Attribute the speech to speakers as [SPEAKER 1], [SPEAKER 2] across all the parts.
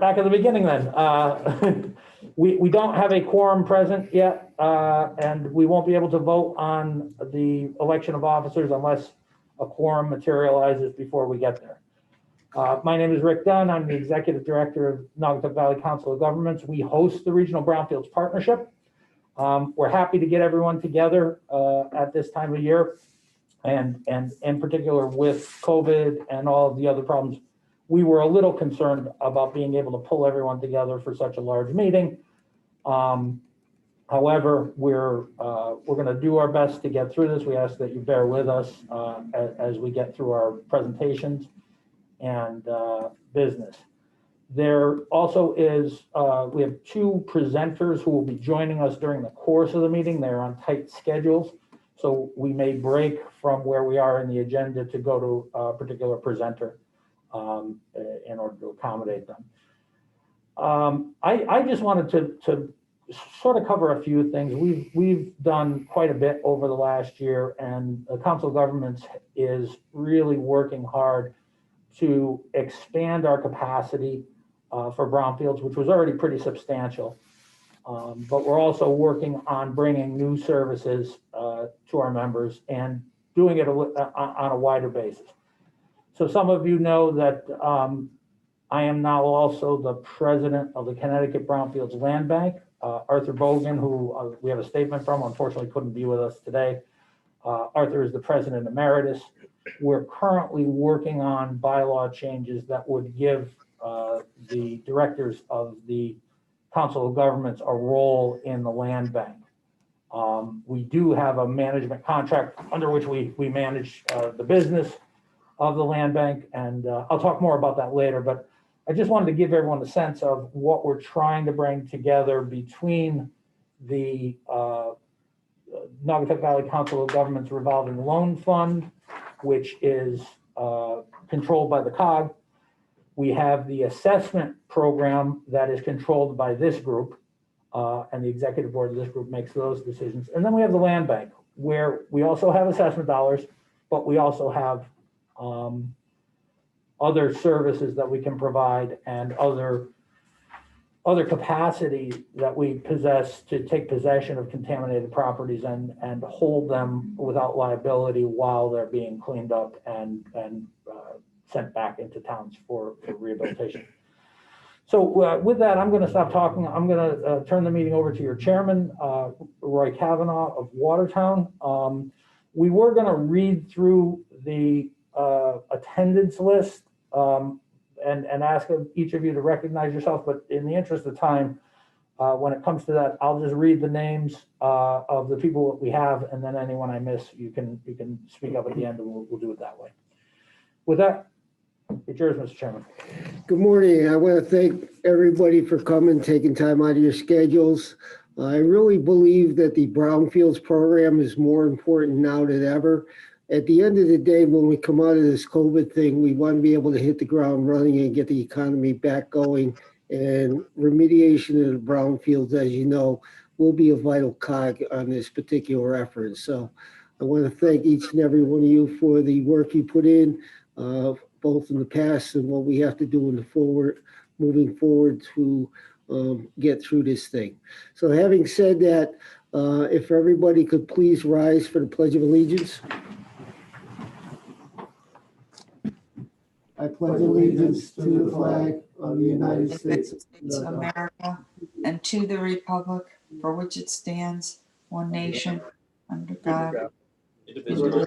[SPEAKER 1] Back at the beginning then. We don't have a quorum present yet, and we won't be able to vote on the election of officers unless a quorum materializes before we get there. My name is Rick Dunn. I'm the Executive Director of Naugatuck+Valley Council of Governments. We host the Regional Brownfields Partnership. We're happy to get everyone together at this time of year, and in particular with COVID and all of the other problems. We were a little concerned about being able to pull everyone together for such a large meeting. However, we're going to do our best to get through this. We ask that you bear with us as we get through our presentations and business. There also is, we have two presenters who will be joining us during the course of the meeting. They're on tight schedules, so we may break from where we are in the agenda to go to a particular presenter in order to accommodate them. I just wanted to sort of cover a few things. We've done quite a bit over the last year, and the Council of Governments is really working hard to expand our capacity for brownfields, which was already pretty substantial. But we're also working on bringing new services to our members and doing it on a wider basis. So some of you know that I am now also the president of the Connecticut Brownfields Land Bank. Arthur Bogan, who we have a statement from, unfortunately couldn't be with us today. Arthur is the president emeritus. We're currently working on bylaw changes that would give the directors of the Council of Governments a role in the land bank. We do have a management contract under which we manage the business of the land bank, and I'll talk more about that later, but I just wanted to give everyone a sense of what we're trying to bring together between the Naugatuck+Valley Council of Governments Revolving Loan Fund, which is controlled by the COG. We have the assessment program that is controlled by this group, and the executive board of this group makes those decisions. And then we have the land bank, where we also have assessment dollars, but we also have other services that we can provide and other capacity that we possess to take possession of contaminated properties and hold them without liability while they're being cleaned up and sent back into towns for rehabilitation. So with that, I'm going to stop talking. I'm going to turn the meeting over to your chairman, Roy Kavanaugh of Watertown. We were going to read through the attendance list and ask each of you to recognize yourself, but in the interest of time, when it comes to that, I'll just read the names of the people that we have, and then anyone I miss, you can speak up at the end, and we'll do it that way. With that, it's yours, Mr. Chairman.
[SPEAKER 2] Good morning. I want to thank everybody for coming, taking time out of your schedules. I really believe that the Brownfields program is more important now than ever. At the end of the day, when we come out of this COVID thing, we want to be able to hit the ground running and get the economy back going. And remediation of the brownfields, as you know, will be a vital cog on this particular effort. So I want to thank each and every one of you for the work you put in, both in the past and what we have to do in the moving forward to get through this thing. So having said that, if everybody could please rise for the Pledge of Allegiance. I pledge allegiance to the flag of the United States
[SPEAKER 3] of America and to the republic for which it stands, one nation, under God,
[SPEAKER 4] indivisible,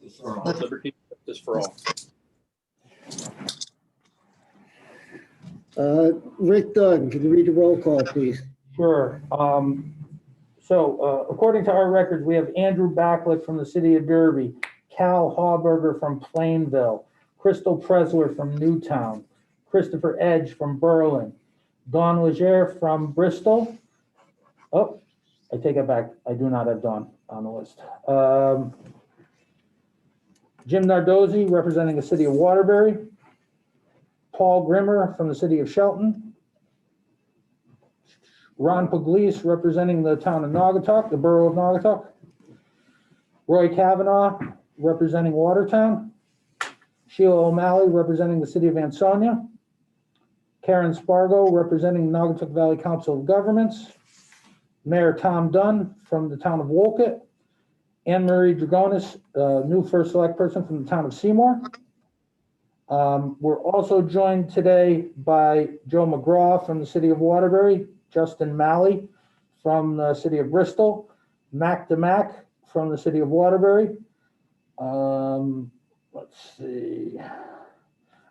[SPEAKER 4] with liberty and justice for all.
[SPEAKER 2] Rick Dunn, can you read the roll call, please?
[SPEAKER 1] Sure. So according to our records, we have Andrew Backlick from the city of Derby, Cal Hauberger from Plainville, Crystal Presler from Newtown, Christopher Edge from Berlin, Dawn Legere from Bristol. Oh, I take it back. I do not have Dawn on the list. Jim Nardozzi representing the city of Waterbury, Paul Grimmer from the city of Shelton, Ron Pugliese representing the town of Naugatuck, the borough of Naugatuck, Roy Kavanaugh representing Watertown, Sheila O'Malley representing the city of Ansonia, Karen Spargo, representing Naugatuck+Valley Council of Governments, Mayor Tom Dunn from the town of Wolcott, Anne Marie Dragonis, new first select person from the town of Seymour. We're also joined today by Joe McGraw from the city of Waterbury, Justin Malley from the city of Bristol, Mac DeMac from the city of Waterbury. Let's see.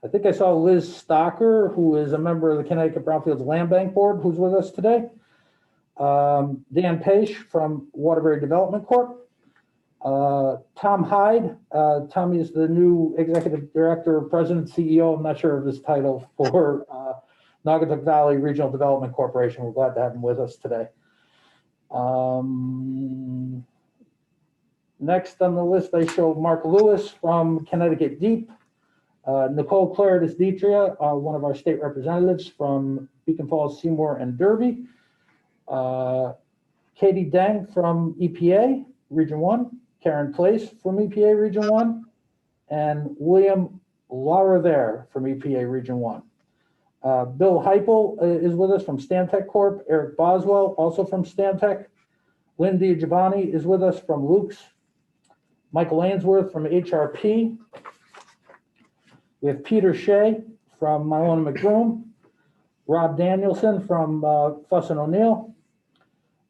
[SPEAKER 1] I think I saw Liz Stocker, who is a member of the Connecticut Brownfields Land Bank Board, who's with us today. Dan Page from Waterbury Development Corp. Tom Hyde. Tommy is the new Executive Director, President, CEO, I'm not sure of his title, for Naugatuck+Valley Regional Development Corporation. We're glad to have him with us today. Next on the list, I show Mark Lewis from Connecticut Deep. Nicole Claridis Ditria, one of our state representatives from Beacon Falls, Seymour, and Derby. Katie Deng from EPA, Region 1. Karen Place from EPA, Region 1. And William Laravere from EPA, Region 1. Bill Heipel is with us from Stantec Corp. Eric Boswell, also from Stantec. Lynn DiGiovanni is with us from Luke's. Michael Ainsworth from HRP. We have Peter Shea from Myona McBroom. Rob Danielson from Fuss and O'Neill.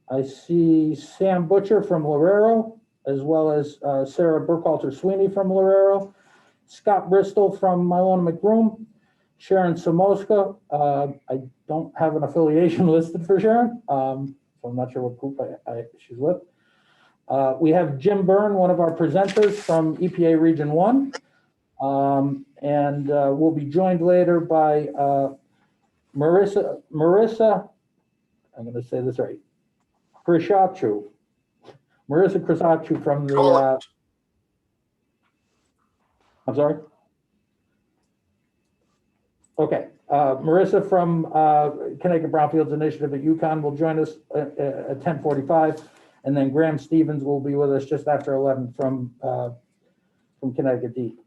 [SPEAKER 1] I see Sam Butcher from Loureiro, as well as Sarah Burkhalter Sweeney from Loureiro. Scott Bristol from Myona McBroom. Sharon Samoska. I don't have an affiliation listed for Sharon, so I'm not sure what group she's with. We have Jim Byrne, one of our presenters from EPA Region 1. And we'll be joined later by Marisa, I'm going to say this right, Chrysochoou. Marisa Chrysochoou from the, I'm sorry? Okay, Marisa from Connecticut Brownfields Initiative at UCONN will join us at 10:45, and then Graham Stevens will be with us just after 11 from Connecticut Deep.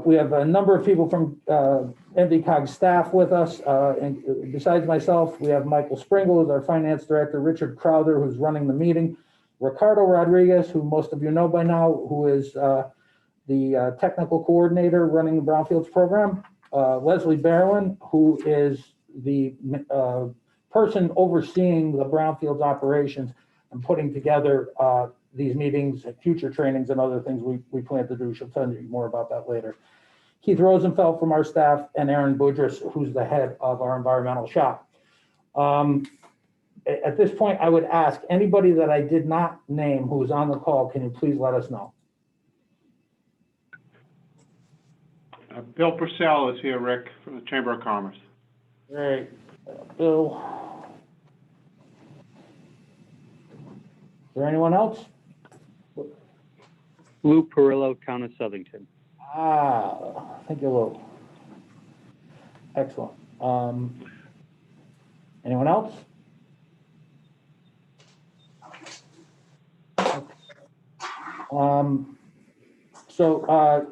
[SPEAKER 1] We have a number of people from NVCOG staff with us, and besides myself, we have Michael Springle, who's our finance director, Richard Crowther, who's running the meeting, Ricardo Rodriguez, who most of you know by now, who is the technical coordinator running the Brownfields program, Leslie Barwin, who is the person overseeing the Brownfields operations and putting together these meetings, future trainings, and other things we plan to do. She'll tell you more about that later. Keith Rosenfeld from our staff, and Aaron Boudris, who's the head of our environmental shop. At this point, I would ask anybody that I did not name who is on the call, can you please let us know?
[SPEAKER 5] Bill Purcell is here, Rick, from the Chamber of Commerce.
[SPEAKER 1] Great. Bill. Is there anyone else?
[SPEAKER 6] Lou Perillo, Town of Southington.
[SPEAKER 1] Thank you, Lou. Excellent. Anyone else?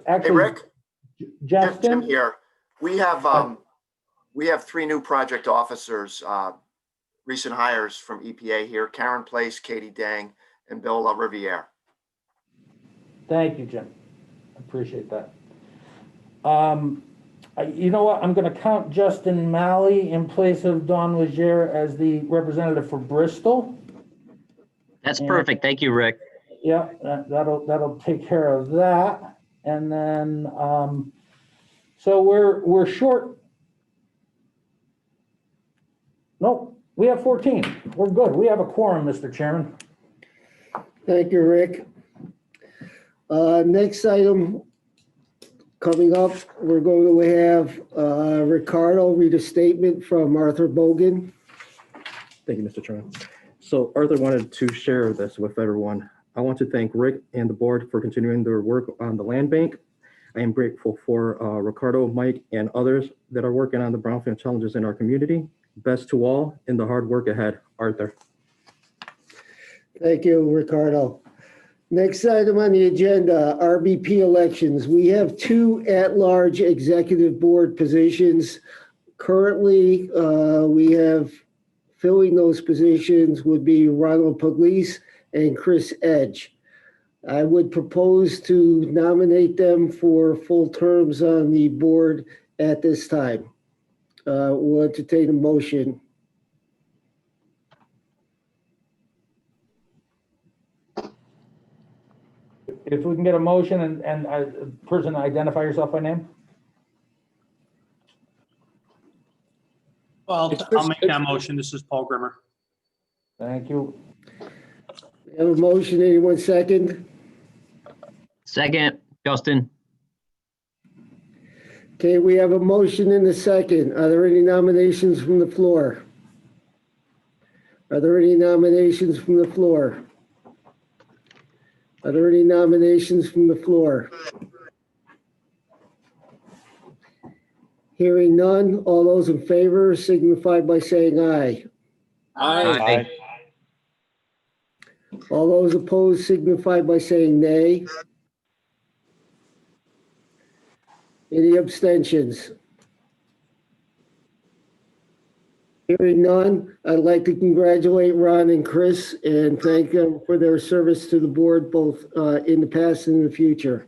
[SPEAKER 1] Actually,
[SPEAKER 7] Hey, Rick.
[SPEAKER 1] Justin
[SPEAKER 7] Jim here. We have 3 new project officers, recent hires from EPA here: Karen Place, Katie Dang, and Bill LaRiviere.
[SPEAKER 1] Thank you, Jim. I appreciate that. You know what? I'm going to count Justin Malley in place of Don Legere as the representative for Bristol.
[SPEAKER 8] That's perfect. Thank you, Rick.
[SPEAKER 1] Yeah, that'll take care of that. And then, so we're short. Nope, we have 14. We're good. We have a quorum, Mr. Chairman.
[SPEAKER 2] Thank you, Rick. Next item coming up, we're going to have Ricardo read a statement from Arthur Bogan.
[SPEAKER 4] Thank you, Mr. Chairman. So Arthur wanted to share this with everyone. I want to thank Rick and the board for continuing their work on the land bank. I am grateful for Ricardo, Mike, and others that are working on the brownfield challenges in our community. Best to all in the hard work ahead, Arthur.
[SPEAKER 2] Thank you, Ricardo. Next item on the agenda, RBP elections. We have 2 at-large executive board positions Currently, we have filling those positions would be Ronald Pugliese and Chris Edge. I would propose to nominate them for full terms on the board at this time. We'll entertain a motion.
[SPEAKER 1] If we can get a motion and a person identify yourself by name?
[SPEAKER 9] Well, I'll make that motion. This is Paul Grimmer.
[SPEAKER 1] Thank you.
[SPEAKER 2] We have a motion. Anyone second?
[SPEAKER 8] Second, Justin.
[SPEAKER 2] Okay, we have a motion and a second. Are there any nominations from the floor? Are there any nominations from the floor? Are there any nominations from the floor? Hearing none, all those in favor signify by saying aye.
[SPEAKER 8] Aye.
[SPEAKER 2] All those opposed signify by saying nay. Any abstentions? Hearing none, I'd like to congratulate Ron and Chris and thank them for their service to the board, both in the past and in the future.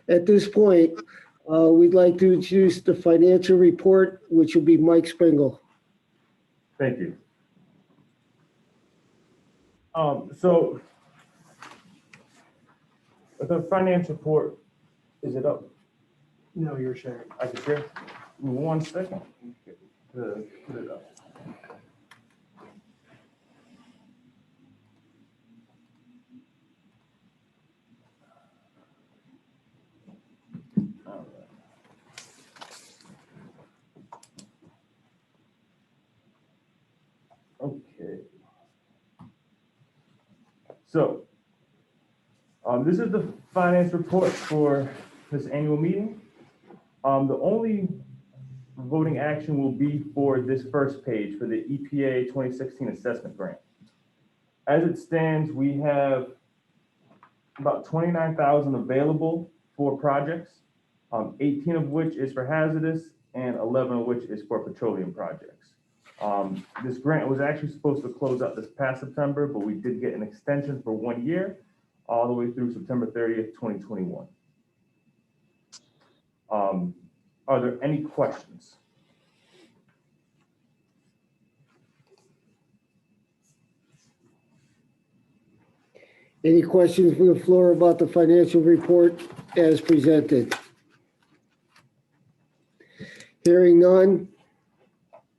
[SPEAKER 2] At this point, we'd like to introduce the financial report, which will be Mike Springle.
[SPEAKER 10] Thank you. So the finance report, is it up?
[SPEAKER 9] No, you're sharing.
[SPEAKER 10] I can share. 1 second to put it up. All right. Okay. So, this is the finance report for this annual meeting. The only voting action will be for this first page for the EPA 2016 assessment grant. As it stands, we have about 29,000 available for projects, 18 of which is for hazardous and 11 of which is for petroleum projects. This grant was actually supposed to close out this past September, but we did get an extension for 1 year, all the way through September 30th, 2021. Are there any questions?
[SPEAKER 2] Any questions from the floor about the financial report as presented? Hearing none,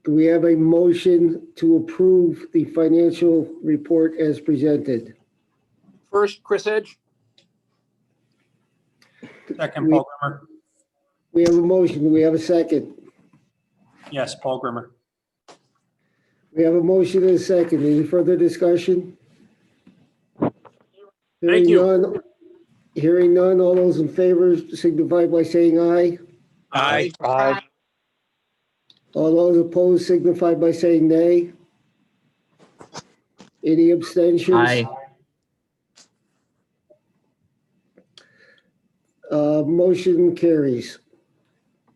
[SPEAKER 2] do we have a motion to approve the financial report as presented?
[SPEAKER 11] First, Chris Edge.
[SPEAKER 9] Second, Paul Grimmer.
[SPEAKER 2] We have a motion. Do we have a second?
[SPEAKER 9] Yes, Paul Grimmer.
[SPEAKER 2] We have a motion and a second. Any further discussion?
[SPEAKER 11] Thank you.
[SPEAKER 2] Hearing none, all those in favor signify by saying aye.
[SPEAKER 11] Aye.
[SPEAKER 8] Aye.
[SPEAKER 2] All those opposed signify by saying nay. Any abstentions?
[SPEAKER 8] Aye.
[SPEAKER 2] Motion carries.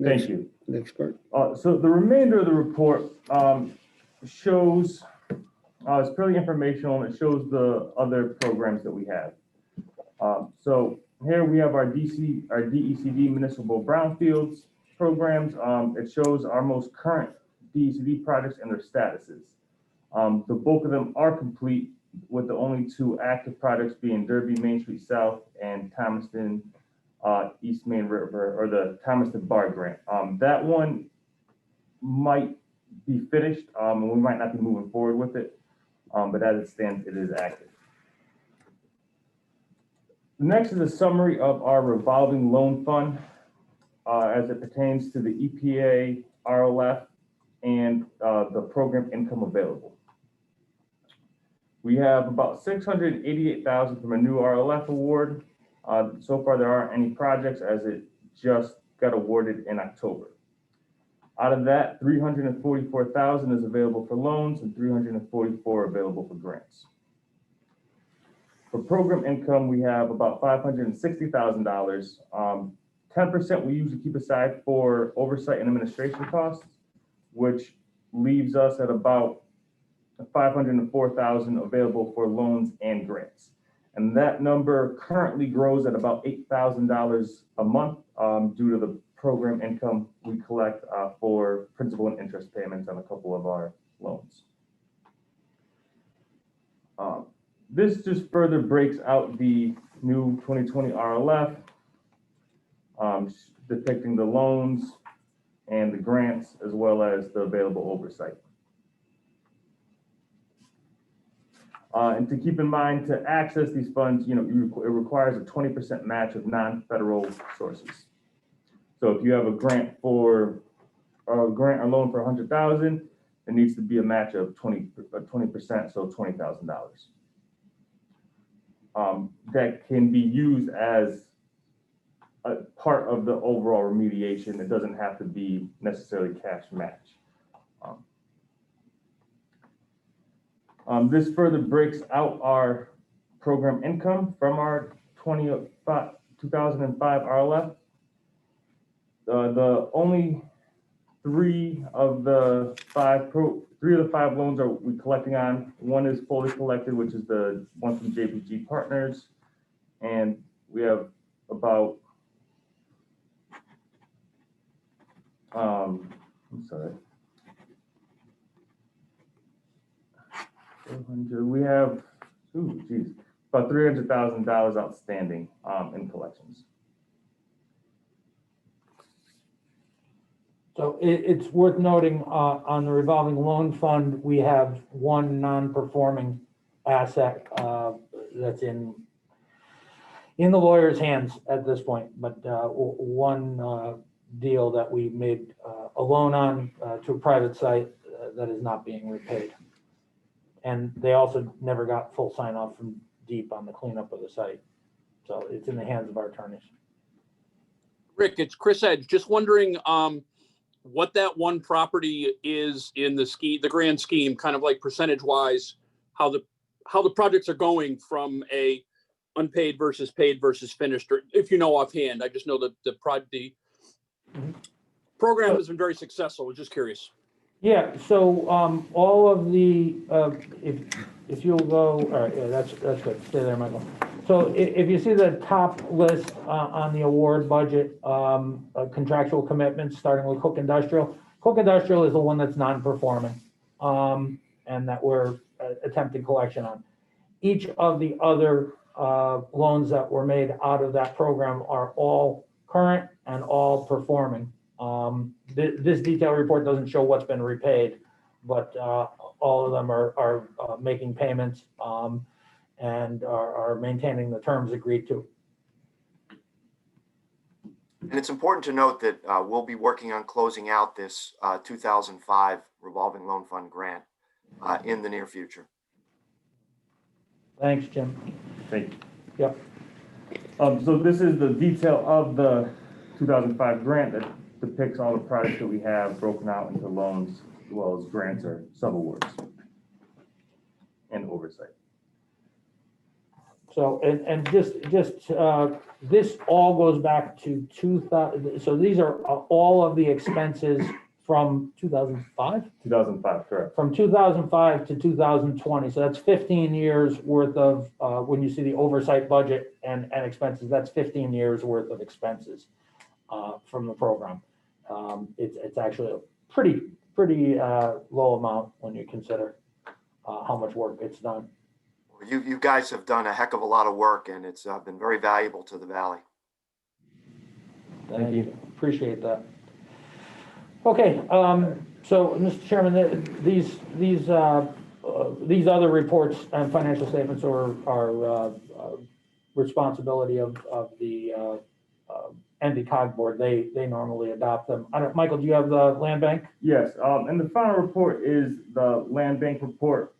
[SPEAKER 10] Thank you.
[SPEAKER 2] Next part.
[SPEAKER 10] So the remainder of the report shows, it's fairly informational, and it shows the other programs that we have. So here we have our DECD Municipal Brownfields programs. It shows our most current DECD projects and their statuses. The bulk of them are complete, with the only 2 active projects being Derby Main Street South and Thomaston East Main River, or the Thomaston Bar Grant. That one might be finished, and we might not be moving forward with it, but as it stands, it is active. Next is a summary of our revolving loan fund as it pertains to the EPA, RLF, and the program income available. We have about $688,000 from a new RLF award. So far, there aren't any projects as it just got awarded in October. Out of that, $344,000 is available for loans and $344,000 available for grants. For program income, we have about $560,000. 10% we usually keep aside for oversight and administration costs, which leaves us at about 504,000 available for loans and grants. And that number currently grows at about $8,000 a month due to the program income we collect for principal and interest payments on a couple of our loans. This just further breaks out the new 2020 RLF, depicting the loans and the grants as well as the available oversight. And to keep in mind, to access these funds, it requires a 20% match of non-federal sources. So if you have a grant or loan for 100,000, there needs to be a match of 20%, so $20,000. That can be used as a part of the overall remediation. It doesn't have to be necessarily cash match. This further breaks out our program income from our 2005 RLF. The only three of the five loans are we collecting on. One is fully collected, which is the one from JPG Partners, and we have about we have about $300,000 outstanding in collections.
[SPEAKER 1] So it's worth noting on the revolving loan fund, we have one non-performing asset that's in the lawyer's hands at this point, but one deal that we made a loan on to a private site that is not being repaid. And they also never got full sign off from DEEP on the cleanup of the site. So it's in the hands of our attorneys.
[SPEAKER 11] Rick, it's Chris Edge. Just wondering what that one property is in the grand scheme, kind of like percentage wise, how the projects are going from a unpaid versus paid versus finished, or if you know offhand. I just know that the program has been very successful. I was just curious.
[SPEAKER 1] Yeah, so all of the, if you'll go, all right, yeah, that's good. Stay there, Michael. So if you see the top list on the award budget, contractual commitments, starting with Cook Industrial. Cook Industrial is the one that's non-performing and that we're attempting collection on. Each of the other loans that were made out of that program are all current and all performing. This detailed report doesn't show what's been repaid, but all of them are making payments and are maintaining the terms agreed to.
[SPEAKER 7] And it's important to note that we'll be working on closing out this 2005 revolving loan fund grant in the near future.
[SPEAKER 1] Thanks, Jim.
[SPEAKER 10] Thank you.
[SPEAKER 1] Yep.
[SPEAKER 10] So this is the detail of the 2005 grant that depicts all the projects that we have broken out into loans as well as grants or subawards and oversight.
[SPEAKER 1] So, and just this all goes back to 2000. So these are all of the expenses from 2005?
[SPEAKER 10] 2005, correct.
[SPEAKER 1] From 2005 to 2020. So that's 15 years worth of, when you see the oversight budget and expenses, that's 15 years worth of expenses from the program. It's actually a pretty low amount when you consider how much work it's done.
[SPEAKER 7] You guys have done a heck of a lot of work, and it's been very valuable to the Valley.
[SPEAKER 1] Thank you. Appreciate that. Okay, so Mr. Chairman, these other reports and financial statements are responsibility of the NDCOG board. They normally adopt them. Michael, do you have the land bank?
[SPEAKER 10] Yes, and the final report is the land bank report,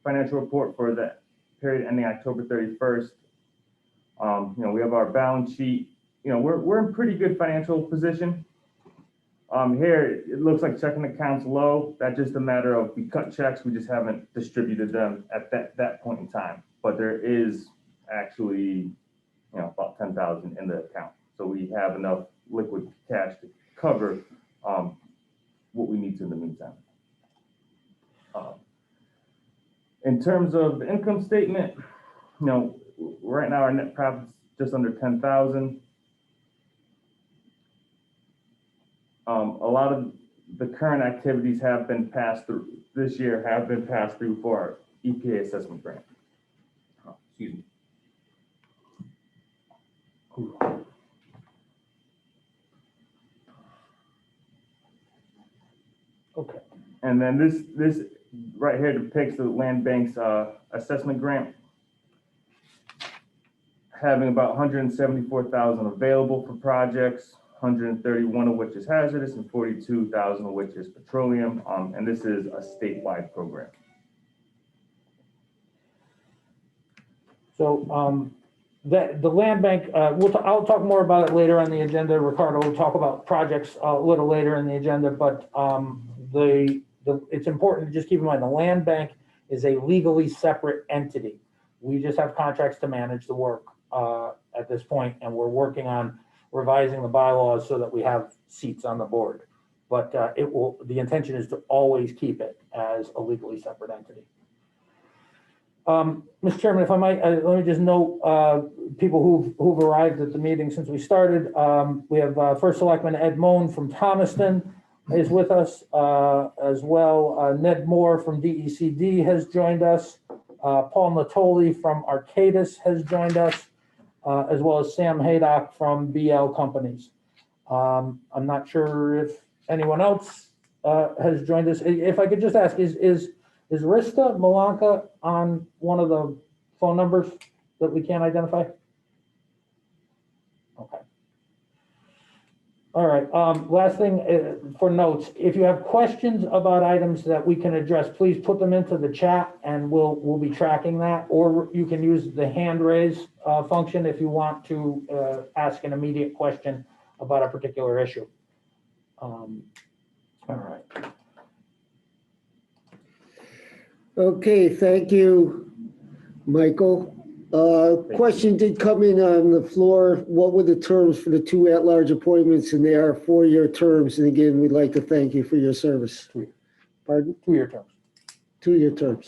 [SPEAKER 10] financial report for the period ending October 31st. We have our balance sheet. We're in pretty good financial position. Here, it looks like checking accounts low. That's just a matter of we cut checks. We just haven't distributed them at that point in time. But there is actually, about 10,000 in the account. So we have enough liquid cash to cover what we need to in the meantime. In terms of the income statement, right now our net profit's just under 10,000. A lot of the current activities have been passed through this year, have been passed through for our EPA assessment grant. Excuse me.
[SPEAKER 1] Okay.
[SPEAKER 10] And then this right here depicts the land bank's assessment grant, having about 174,000 available for projects, 131 of which is hazardous and 42,000 of which is petroleum. And this is a statewide program.
[SPEAKER 1] So the land bank, I'll talk more about it later on the agenda. Ricardo will talk about projects a little later in the agenda, but it's important to just keep in mind the land bank is a legally separate entity. We just have contracts to manage the work at this point, and we're working on revising the bylaws so that we have seats on the board. But the intention is to always keep it as a legally separate entity. Mr. Chairman, if I might, let me just note people who've arrived at the meeting since we started. We have First Selectman Ed Moen from Thomaston is with us as well. Ned Moore from DECD has joined us. Paul Natoli from Arcadis has joined us, as well as Sam Haydock from BL Companies. I'm not sure if anyone else has joined us. If I could just ask, is Rista Malanka on one of the phone numbers that we can't identify? Okay. All right. Last thing for notes, if you have questions about items that we can address, please put them into the chat and we'll be tracking that, or you can use the hand raise function if you want to ask an immediate question about a particular issue. All right.
[SPEAKER 2] Okay, thank you, Michael. Question did come in on the floor. What were the terms for the two at-large appointments? And they are 4-year terms. And again, we'd like to thank you for your service. Pardon?
[SPEAKER 1] 2-year terms.
[SPEAKER 2] 2-year terms.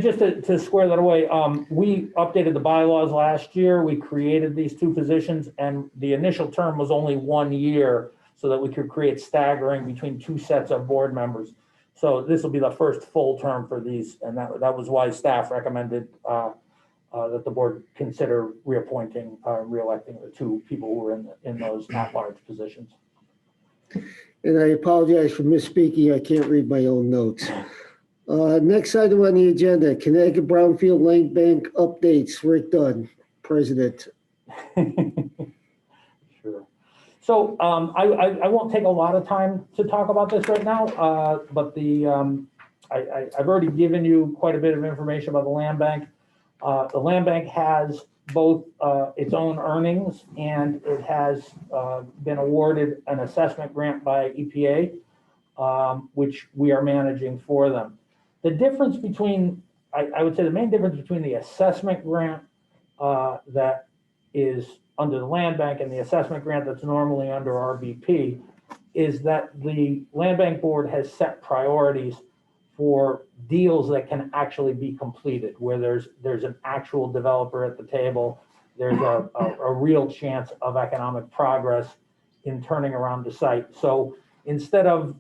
[SPEAKER 1] Just to square that away, we updated the bylaws last year. We created these 2 positions, and the initial term was only 1 year so that we could create staggering between 2 sets of board members. So this will be the first full term for these, and that was why staff recommended that the board consider reappointing, reelecting the 2 people who were in those at-large positions.
[SPEAKER 2] And I apologize for misspeaking. I can't read my own notes. Next item on the agenda, Connecticut Brownfield Land Bank updates. Rick Dunn, President.
[SPEAKER 1] Sure. So I won't take a lot of time to talk about this right now, but I've already given you quite a bit of information about the land bank. The land bank has both its own earnings, and it has been awarded an assessment grant by EPA, which we are managing for them. The difference between, I would say the main difference between the assessment grant that is under the land bank and the assessment grant that's normally under RBP is that the land bank board has set priorities for deals that can actually be completed, where there's an actual developer at the table, there's a real chance of economic progress in turning around the site. So instead of,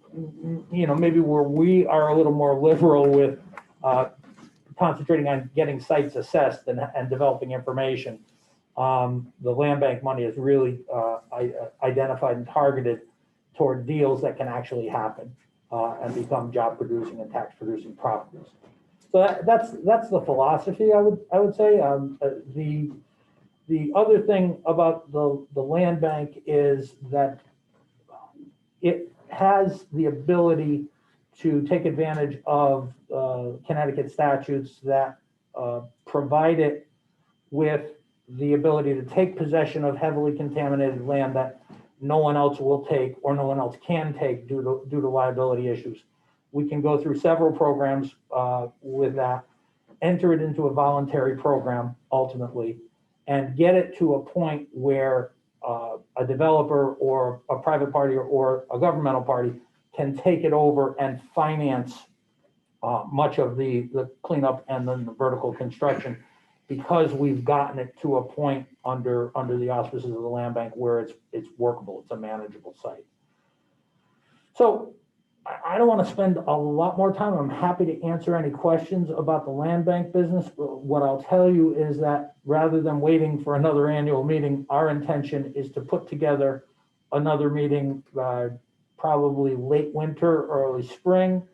[SPEAKER 1] maybe where we are a little more liberal with concentrating on getting sites assessed and developing information, the land bank money is really identified and targeted toward deals that can actually happen and become job producing and tax producing properties. So that's the philosophy, I would say. The other thing about the land bank is that it has the ability to take advantage of Connecticut statutes that provide it with the ability to take possession of heavily contaminated land that no one else will take or no one else can take due to liability issues. We can go through several programs with that, enter it into a voluntary program ultimately, and get it to a point where a developer or a private party or a governmental party can take it over and finance much of the cleanup and then the vertical construction, because we've gotten it to a point under the auspices of the land bank where it's workable, it's a manageable site. So I don't want to spend a lot more time. I'm happy to answer any questions about the land bank business. But what I'll tell you is that rather than waiting for another annual meeting, our intention is to put together another meeting, probably late winter, early spring,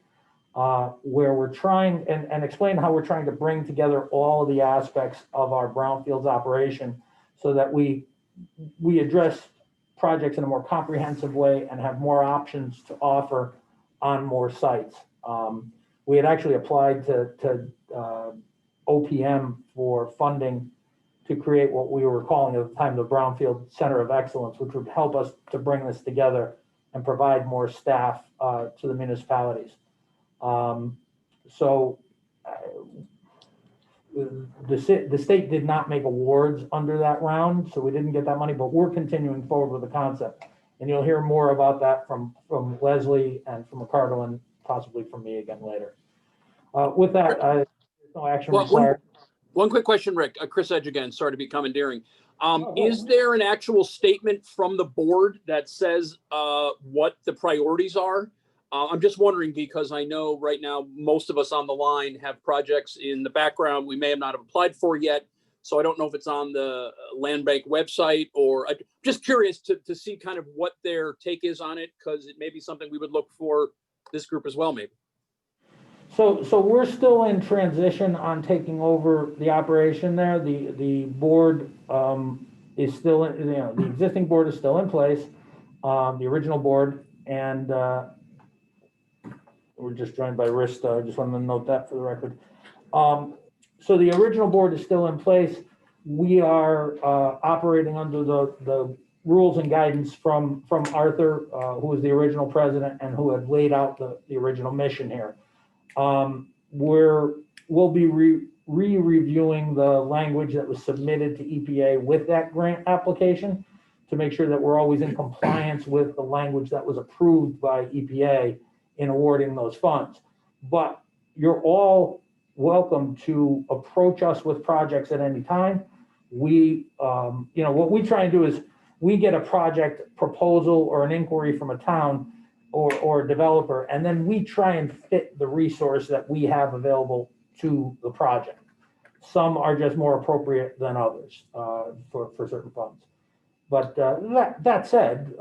[SPEAKER 1] where we're trying and explain how we're trying to bring together all of the aspects of our brownfields operation so that we address projects in a more comprehensive way and have more options to offer on more sites. We had actually applied to OPM for funding to create what we were calling at the time the Brownfield Center of Excellence, which would help us to bring this together and provide more staff to the municipalities. The state did not make awards under that round, so we didn't get that money, but we're continuing forward with the concept. And you'll hear more about that from Leslie and from Ricardo and possibly from me again later. With that, there's no action required.
[SPEAKER 11] One quick question, Rick. Chris Edge again, sorry to be commandeering.
[SPEAKER 1] No.
[SPEAKER 11] Is there an actual statement from the board that says what the priorities are? I'm just wondering because I know right now most of us on the line have projects in the background we may have not applied for yet. So I don't know if it's on the land bank website, or I'm just curious to see kind of what their take is on it, because it may be something we would look for this group as well, maybe.
[SPEAKER 1] So we're still in transition on taking over the operation there. The board is still in, the existing board is still in place, the original board, and we're just joined by Rista. I just wanted to note that for the record. So the original board is still in place. We are operating under the rules and guidance from Arthur, who was the original president and who had laid out the original mission here. We'll be re-reviewing the language that was submitted to EPA with that grant application to make sure that we're always in compliance with the language that was approved by EPA in awarding those funds. But you're all welcome to approach us with projects at any time. We, what we try and do is we get a project proposal or an inquiry from a town or a developer, and then we try and fit the resource that we have available to the project. Some are just more appropriate than others for certain funds. But that said,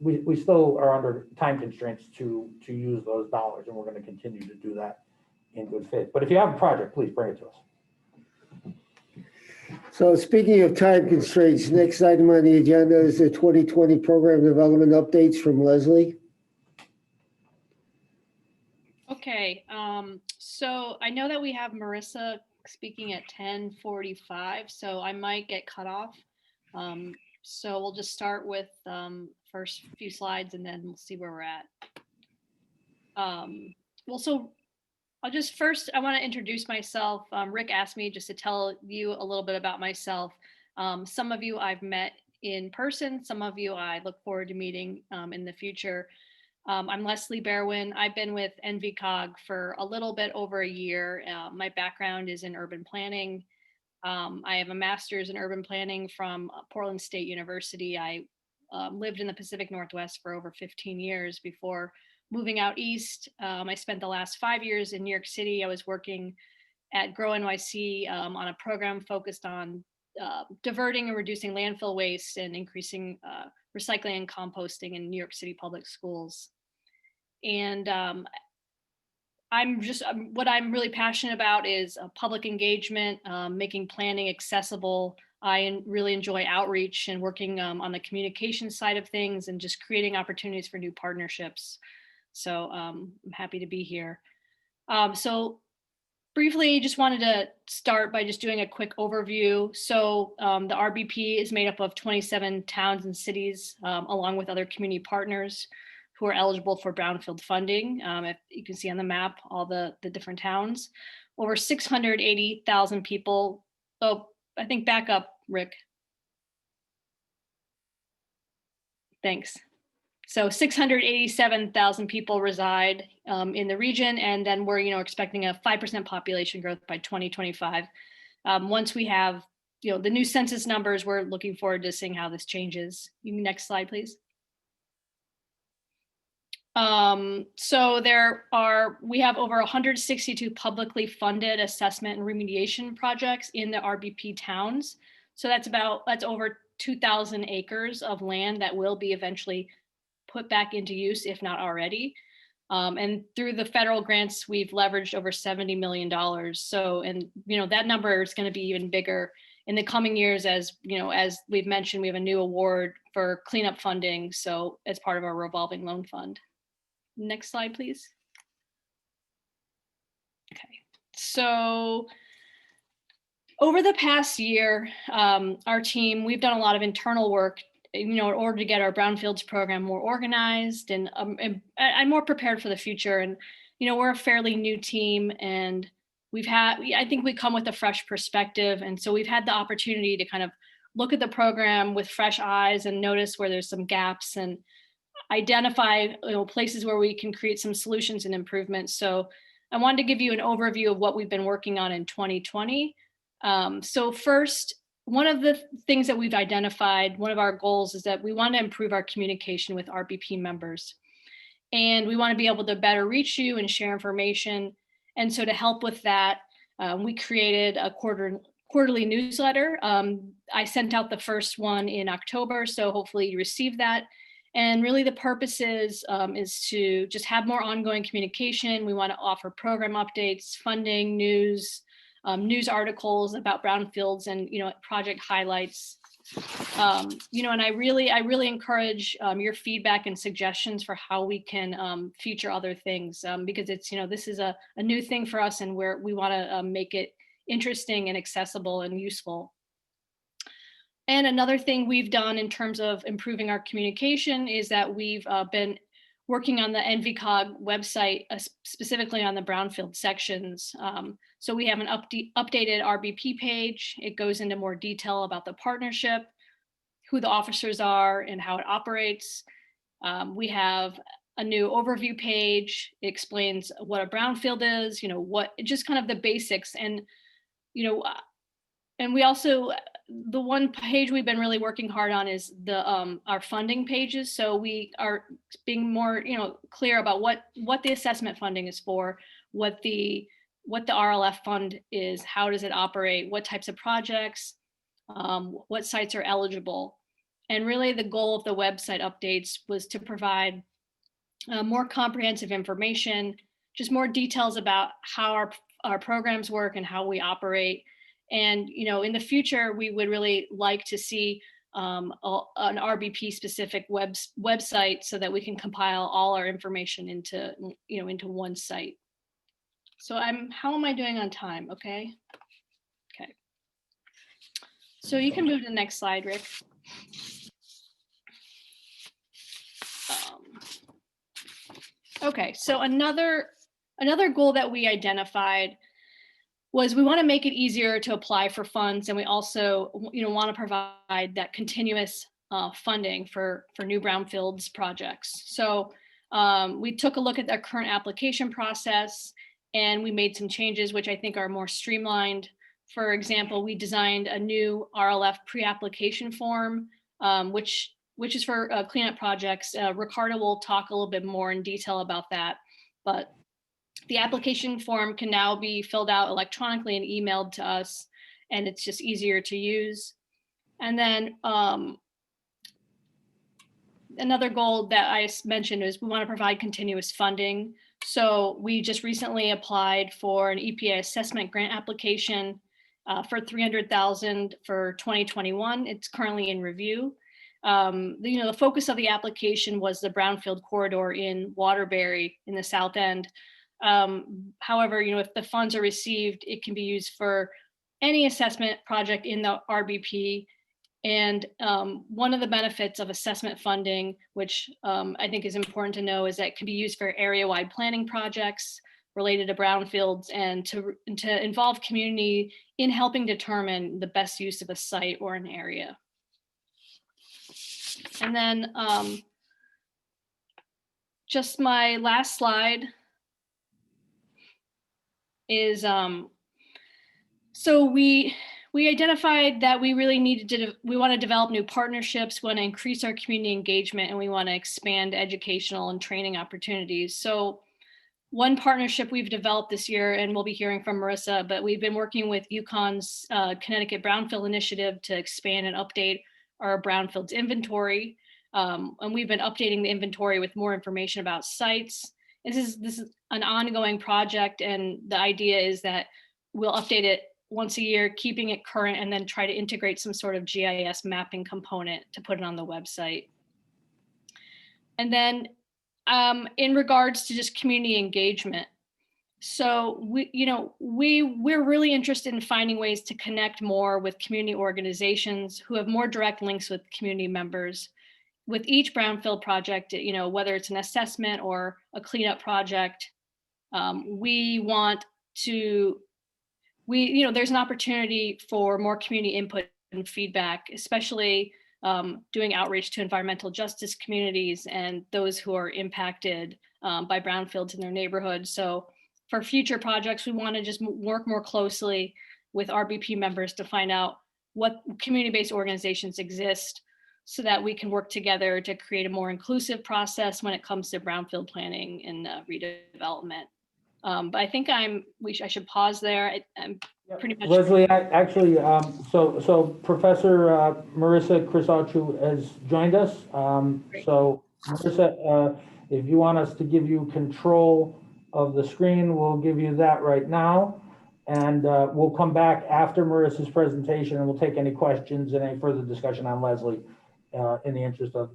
[SPEAKER 1] we still are under time constraints to use those dollars, and we're going to continue to do that in good faith. But if you have a project, please bring it to us.
[SPEAKER 2] So speaking of time constraints, next item on the agenda is the 2020 program development updates from Leslie.
[SPEAKER 12] Okay, so I know that we have Marisa speaking at 10:45, so I might get cut off. So we'll just start with first few slides and then we'll see where we're at. So I want to introduce myself. Rick asked me just to tell you a little bit about myself. Some of you I've met in person, some of you I look forward to meeting in the future. I'm Leslie Berwin. I've been with NVCOG for a little bit over a year. My background is in urban planning. I have a master's in urban planning from Portland State University. I lived in the Pacific Northwest for over 15 years before moving out east. I spent the last 5 years in New York City. I was working at Grow NYC on a program focused on diverting and reducing landfill waste and increasing recycling and composting in New York City public schools. And what I'm really passionate about is public engagement, making planning accessible. I really enjoy outreach and working on the communication side of things and just creating opportunities for new partnerships. So I'm happy to be here. So briefly, just wanted to start by just doing a quick overview. So the RBP is made up of 27 towns and cities, along with other community partners who are eligible for brownfield funding. If you can see on the map, all the different towns, over 680,000 people. Oh, I think back up, Rick. Thanks. So 687,000 people reside in the region, and then we're expecting a 5% population growth by 2025. Once we have the new census numbers, we're looking forward to seeing how this changes. Next slide, please. So we have over 162 publicly funded assessment and remediation projects in the RBP towns. So that's over 2,000 acres of land that will be eventually put back into use, if not already. And through the federal grants, we've leveraged over $70 million. So, and that number is going to be even bigger in the coming years, as we've mentioned, we have a new award for cleanup funding. So as part of our revolving loan fund. Next slide, please. Okay, so over the past year, our team, we've done a lot of internal work, in order to get our Brownfields program more organized and more prepared for the future. And, we're a fairly new team, and I think we come with a fresh perspective. And so we've had the opportunity to kind of look at the program with fresh eyes and notice where there's some gaps and identify places where we can create some solutions and improvements. So I wanted to give you an overview of what we've been working on in 2020. So first, one of the things that we've identified, one of our goals, is that we want to improve our communication with RBP members. And we want to be able to better reach you and share information. And so to help with that, we created a quarterly newsletter. I sent out the first one in October, so hopefully you received that. And really the purpose is to just have more ongoing communication. We want to offer program updates, funding, news articles about brownfields, and project highlights. And I really encourage your feedback and suggestions for how we can feature other things, because it's this is a new thing for us, and we want to make it interesting and accessible and useful. And another thing we've done in terms of improving our communication is that we've been working on the NVCOG website, specifically on the brownfield sections. So we have an updated RBP page. It goes into more detail about the partnership, who the officers are, and how it operates. We have a new overview page. It explains what a brownfield is, just kind of the basics. And, and we also, the one page we've been really working hard on is our funding pages. So we are being more, clear about what the assessment funding is for, what the RLF fund is, how does it operate, what types of projects, what sites are eligible. And really the goal of the website updates was to provide more comprehensive information, just more details about how our programs work and how we operate. And, in the future, we would really like to see an RBP specific website so that we can compile all our information into one site. So how am I doing on time? Okay. Okay. So you can move to the next slide, Rick. Okay, so another goal that we identified was we want to make it easier to apply for funds, and we also want to provide that continuous funding for new brownfields projects. So we took a look at the current application process, and we made some changes which I think are more streamlined. For example, we designed a new RLF pre-application form, which is for cleanup projects. Ricardo will talk a little bit more in detail about that, but the application form can now be filled out electronically and emailed to us, and it's just easier to use. And then another goal that I mentioned is we want to provide continuous funding. So we just recently applied for an EPA assessment grant application for $300,000 for 2021. It's currently in review. The focus of the application was the brownfield corridor in Waterbury in the South End. However, if the funds are received, it can be used for any assessment project in the RBP. And one of the benefits of assessment funding, which I think is important to know, is that it can be used for area-wide planning projects related to brownfields, and to involve community in helping determine the best use of a site or an area. And then just my last slide is, so we identified that we really needed to, we want to develop new partnerships, we want to increase our community engagement, and we want to expand educational and training opportunities. So one partnership we've developed this year, and we'll be hearing from Marisa, but we've been working with UCONN's Connecticut Brownfield Initiative to expand and update our Brownfields inventory. And we've been updating the inventory with more information about sites. This is an ongoing project, and the idea is that we'll update it once a year, keeping it current, and then try to integrate some sort of GIS mapping component to put it on the website. And then in regards to just community engagement, so we're really interested in finding ways to connect more with community organizations who have more direct links with community members. With each brownfield project, whether it's an assessment or a cleanup project, we want to, there's an opportunity for more community input and feedback, especially doing outreach to environmental justice communities and those who are impacted by brownfields in their neighborhood. So for future projects, we want to just work more closely with RBP members to find out what community-based organizations exist, so that we can work together to create a more inclusive process when it comes to brownfield planning and redevelopment. But I think I should pause there. I'm pretty much.
[SPEAKER 1] Leslie, actually, so Professor Marisa Chrysochoou has joined us. So Marisa, if you want us to give you control of the screen, we'll give you that right now. And we'll come back after Marisa's presentation, and we'll take any questions and any further discussion on Leslie in the interest of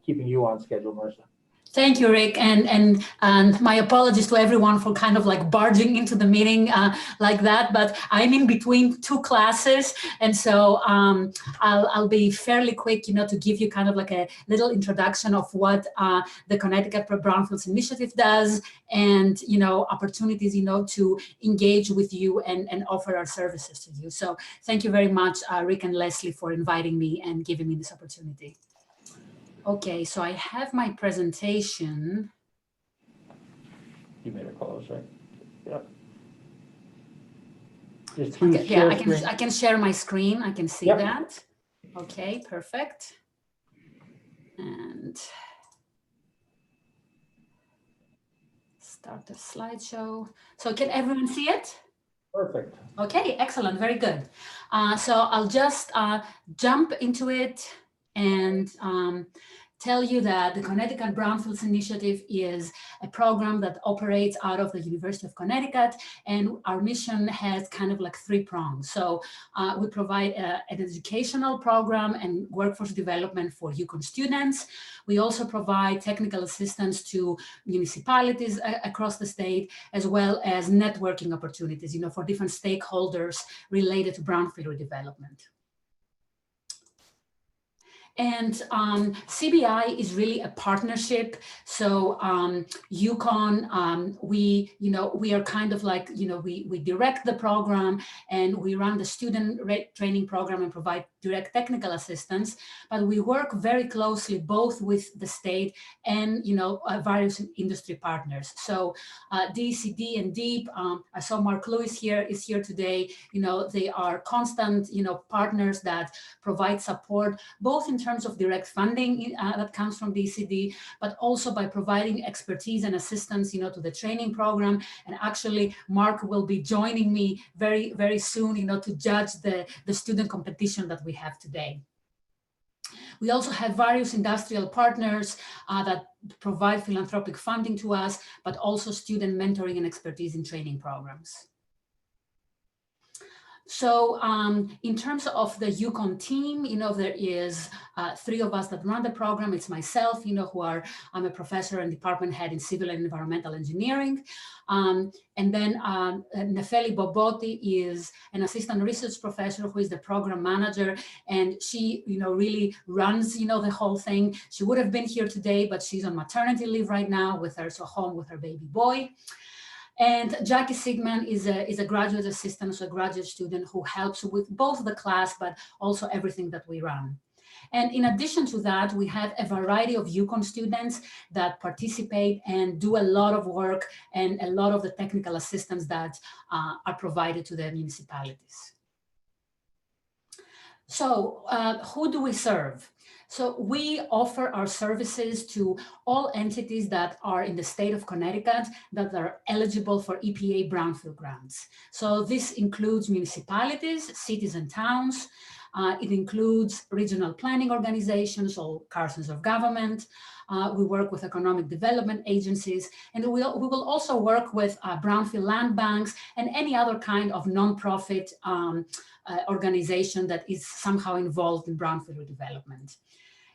[SPEAKER 1] keeping you on schedule, Marisa.
[SPEAKER 13] Thank you, Rick, and my apologies to everyone for kind of like barging into the meeting like that, but I'm in between two classes, and so I'll be fairly quick, to give you kind of like a little introduction of what the Connecticut Brownfields Initiative does, and opportunities, to engage with you and offer our services to you. So thank you very much, Rick and Leslie, for inviting me and giving me this opportunity. Okay, so I have my presentation.
[SPEAKER 1] You made it close, right? Yep. Just
[SPEAKER 13] Okay, yeah, I can share my screen. I can see that. Okay, perfect. And start the slideshow. So can everyone see it?
[SPEAKER 1] Perfect.
[SPEAKER 13] Okay, excellent, very good. So I'll just jump into it and tell you that the Connecticut Brownfields Initiative is a program that operates out of the University of Connecticut, and our mission has kind of like three prongs. So we provide an educational program and workforce development for UCONN students. We also provide technical assistance to municipalities across the state, as well as networking opportunities, for different stakeholders related to brownfield redevelopment. And CBI is really a partnership. So UCONN, we are kind of like, we direct the program and we run the student training program and provide direct technical assistance, but we work very closely both with the state and, various industry partners. So DCD and DEEP, I saw Mark Lewis is here today. They are constant, partners that provide support, both in terms of direct funding that comes from DCD, but also by providing expertise and assistance, to the training program. And actually, Mark will be joining me very, very soon, to judge the student competition that we have today. We also have various industrial partners that provide philanthropic funding to us, but also student mentoring and expertise in training programs. So in terms of the UCONN team, there is three of us that run the program. It's myself, I'm a professor and department head in civil and environmental engineering. And then Nefeli Bobotti is an assistant research professor who is the program manager. And she, really runs, the whole thing. She would have been here today, but she's on maternity leave right now so home with her baby boy. And Jackie Sigman is a graduate assistant, so a graduate student who helps with both the class, but also everything that we run. And in addition to that, we have a variety of UCONN students that participate and do a lot of work and a lot of the technical assistance that are provided to the municipalities. So who do we serve? So we offer our services to all entities that are in the state of Connecticut that are eligible for EPA Brownfield grants. So this includes municipalities, cities and towns. It includes regional planning organizations or councils of government. We work with economic development agencies, and we will also work with brownfield land banks and any other kind of nonprofit organization that is somehow involved in brownfield redevelopment.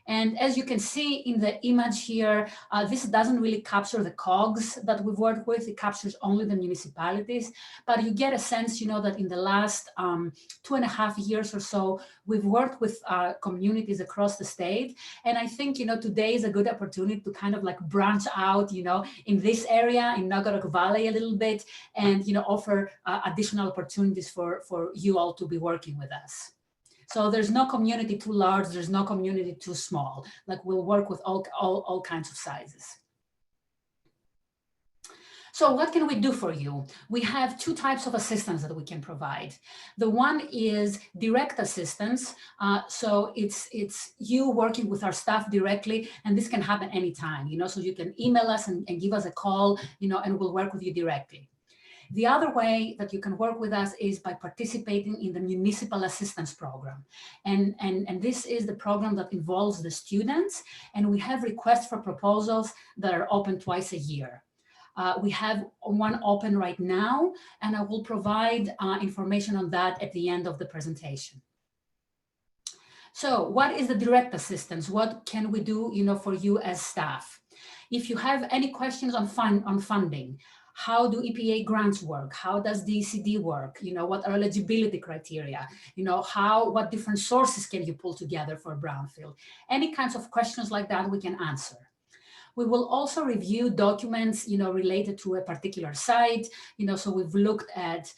[SPEAKER 13] And as you can see in the image here, this doesn't really capture the COGS that we've worked with. It captures only the municipalities, but you get a sense, that in the last 2.5 years or so, we've worked with communities across the state. And I think, today is a good opportunity to kind of like branch out, in this area, in Naugatuck+Valley a little bit, and, offer additional opportunities for you all to be working with us. So there's no community too large, there's no community too small. Like we'll work with all kinds of sizes. So what can we do for you? We have two types of assistance that we can provide. The one is direct assistance. So it's you working with our staff directly, and this can happen anytime, so you can email us and give us a call, and we'll work with you directly. The other way that you can work with us is by participating in the Municipal Assistance Program. And this is the program that involves the students, and we have requests for proposals that are open twice a year. We have one open right now, and I will provide information on that at the end of the presentation. So what is the direct assistance? What can we do, for you as staff? If you have any questions on funding, how do EPA grants work? How does DCD work? What are eligibility criteria? What different sources can you pull together for brownfield? Any kinds of questions like that we can answer. We will also review documents, related to a particular site. So we've looked at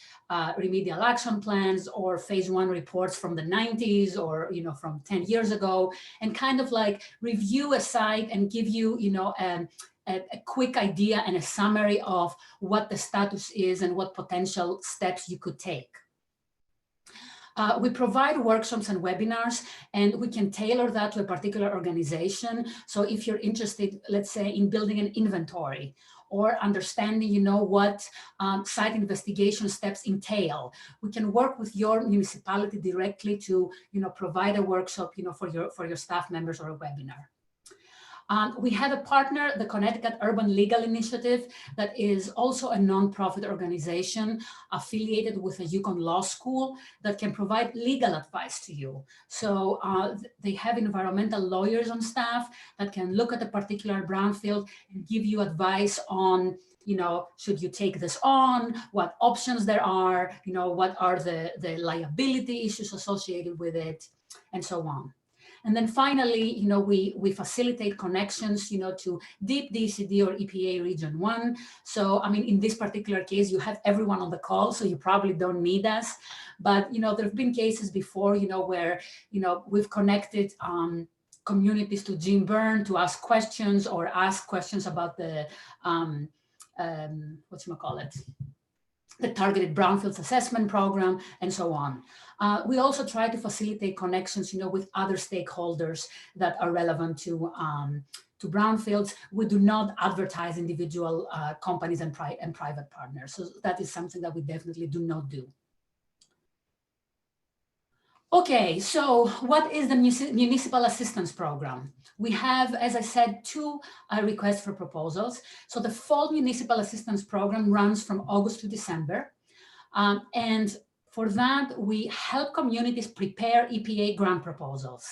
[SPEAKER 13] remedial action plans or phase 1 reports from the 90s or, from 10 years ago, and kind of like review a site and give you, a quick idea and a summary of what the status is and what potential steps you could take. We provide workshops and webinars, and we can tailor that to a particular organization. So if you're interested, let's say, in building an inventory or understanding, what site investigation steps entail, we can work with your municipality directly to, provide a workshop, for your staff members or a webinar. We have a partner, the Connecticut Urban Legal Initiative, that is also a nonprofit organization affiliated with a UCONN law school that can provide legal advice to you. So they have environmental lawyers on staff that can look at a particular brownfield and give you advice on, should you take this on, what options there are, what are the liability issues associated with it, and so on. And then finally, we facilitate connections, to deep DCD or EPA Region 1. So, in this particular case, you have everyone on the call, so you probably don't need us. But, there have been cases before, where, we've connected communities to Jim Byrne to ask questions or ask questions about the, the targeted brownfields assessment program, and so on. We also try to facilitate connections, with other stakeholders that are relevant to brownfields. We do not advertise individual companies and private partners. So that is something that we definitely do not do. Okay, so what is the Municipal Assistance Program? We have, as I said, two requests for proposals. So the Fall Municipal Assistance Program runs from August to December. And for that, we help communities prepare EPA grant proposals.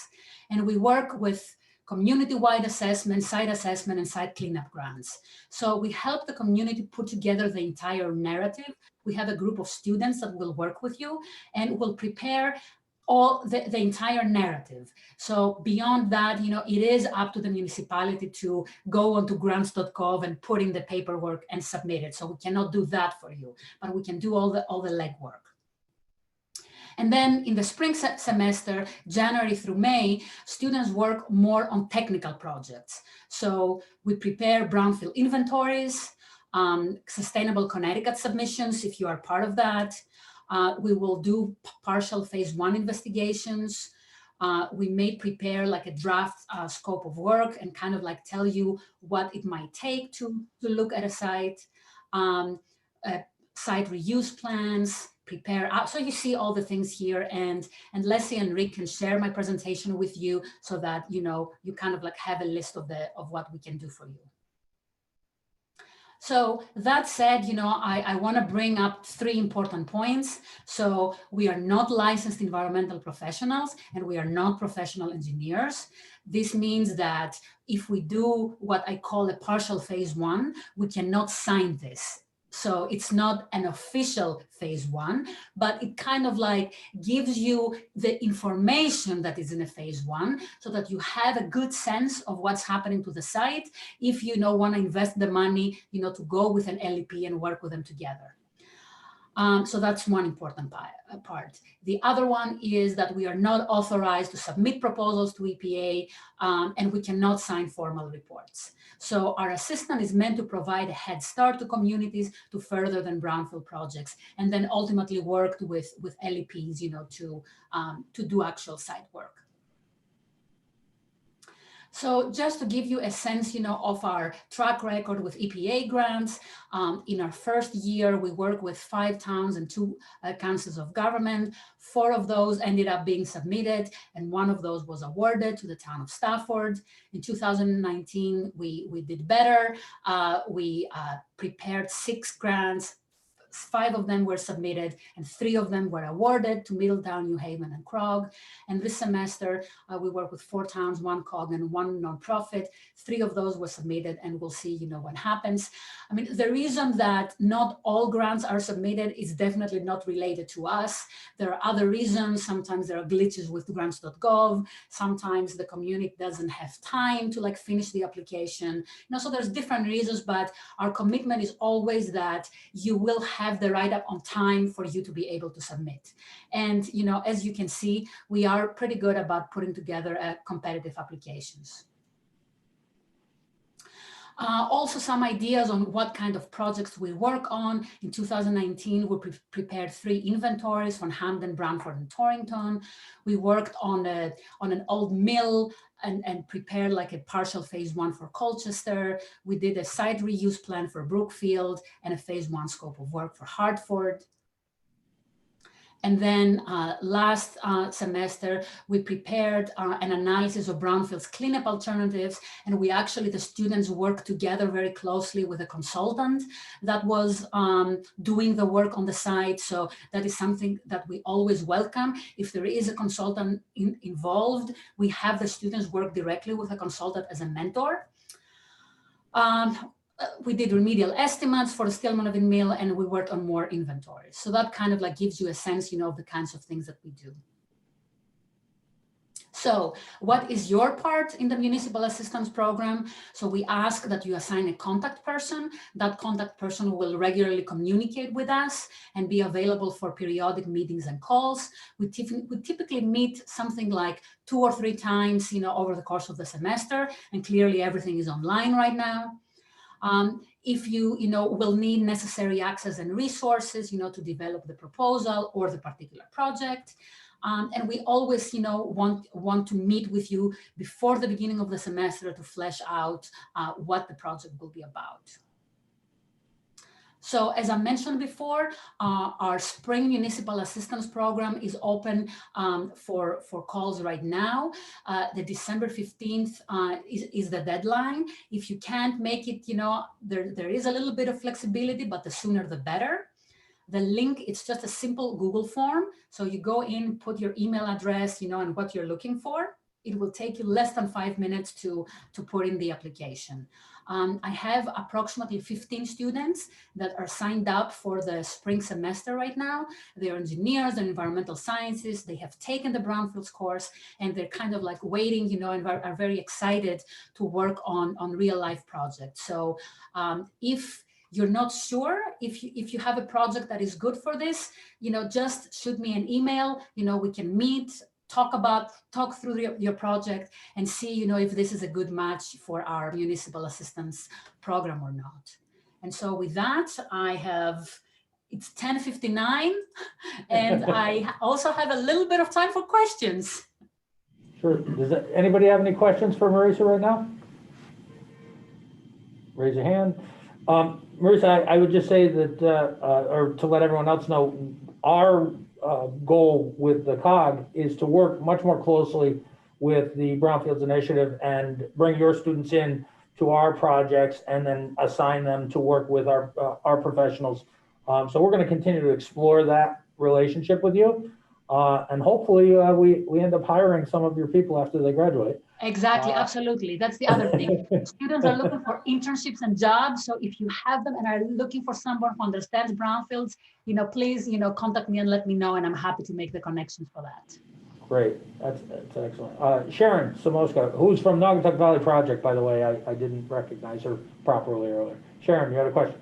[SPEAKER 13] And we work with community-wide assessment, and site cleanup grants. So we help the community put together the entire narrative. We have a group of students that will work with you and will prepare all the entire narrative. So beyond that, it is up to the municipality to go onto grants.gov and put in the paperwork and submit it. So we cannot do that for you, but we can do all the legwork. And then in the spring semester, January through May, students work more on technical projects. So we prepare brownfield inventories, sustainable Connecticut submissions, if you are part of that. We will do partial phase 1 investigations. We may prepare like a draft scope of work and kind of like tell you what it might take to look at a site. Site reuse plans, prepare. So you see all the things here, and Leslie and Rick can share my presentation with you so that you kind of like have a list of what we can do for you. So that said, I want to bring up 3 important points. So we are not licensed environmental professionals and we are not professional engineers. This means that if we do what I call a partial phase 1, we cannot sign this. So it's not an official phase 1, but it kind of like gives you the information that is in a phase 1 so that you have a good sense of what's happening to the site if you want to invest the money, to go with an LEP and work with them together. So that's one important part. The other one is that we are not authorized to submit proposals to EPA, and we cannot sign formal reports. So our assistant is meant to provide a head start to communities to further than brownfield projects, and then ultimately work with LEPs, to do actual site work. So just to give you a sense, of our track record with EPA grants, in our first year, we worked with 5 towns and 2 councils of government. 4 of those ended up being submitted, and 1 of those was awarded to the town of Stafford. In 2019, we did better. We prepared 6 grants. 5 of them were submitted and 3 of them were awarded to Middletown, New Haven, and Krog. And this semester, we worked with 4 towns, 1 COG and 1 nonprofit. 3 of those were submitted, and we'll see, what happens. I mean, the reason that not all grants are submitted is definitely not related to us. There are other reasons. Sometimes there are glitches with grants.gov. Sometimes the community doesn't have time to finish the application. So there's different reasons, but our commitment is always that you will have the write-up on time for you to be able to submit. And, as you can see, we are pretty good about putting together competitive applications. Also some ideas on what kind of projects we work on. In 2019, we prepared 3 inventories from Hamden, Brantford, and Torrington. We worked on an old mill and prepared a partial phase 1 for Colchester. We did a site reuse plan for Brookfield and a phase 1 scope of work for Hartford. And then last semester, we prepared an analysis of Brownfield's cleanup alternatives. And the students worked together very closely with a consultant that was doing the work on the site. So that is something that we always welcome. If there is a consultant involved, we have the students work directly with a consultant as a mentor. We did remedial estimates for the Stillmanovin mill, and we worked on more inventories. So that kind of gives you a sense, of the kinds of things that we do. So what is your part in the municipal assistance program? So we ask that you assign a contact person. That contact person will regularly communicate with us and be available for periodic meetings and calls. We typically meet something like 2 or 3 times, over the course of the semester, and clearly everything is online right now. If you, will need necessary access and resources, to develop the proposal or the particular project. And we always, want to meet with you before the beginning of the semester to flesh out what the project will be about. So as I mentioned before, our spring municipal assistance program is open for calls right now. The December 15th is the deadline. If you can't make it, there is a little bit of flexibility, but the sooner the better. The link, it's just a simple Google form. So you go in, put your email address, and what you're looking for. It will take you less than 5 minutes to put in the application. I have approximately 15 students that are signed up for the spring semester right now. They're engineers and environmental sciences. They have taken the Brownfields course, and they're kind of waiting, and are very excited to work on real life projects. So if you're not sure if you have a project that is good for this, just shoot me an email. We can meet, talk through your project and see, if this is a good match for our municipal assistance program or not. And so with that, it's 10:59 and I also have a little bit of time for questions.
[SPEAKER 1] Sure. Does anybody have any questions for Marisa right now? Raise your hand. Marisa, I would just say that, or to let everyone else know, our goal with the COG is to work much more closely with the Brownfields Initiative and bring your students in to our projects and then assign them to work with our professionals. So we're going to continue to explore that relationship with you. And hopefully we end up hiring some of your people after they graduate.
[SPEAKER 13] Exactly, absolutely. That's the other thing. Students are looking for internships and jobs. So if you have them and are looking for someone who understands brownfields, please, contact me and let me know, and I'm happy to make the connections for that.
[SPEAKER 1] Great, that's excellent. Sharon Samoska, who's from Naugatuck+Valley Project, by the way, I didn't recognize her properly earlier. Sharon, you had a question?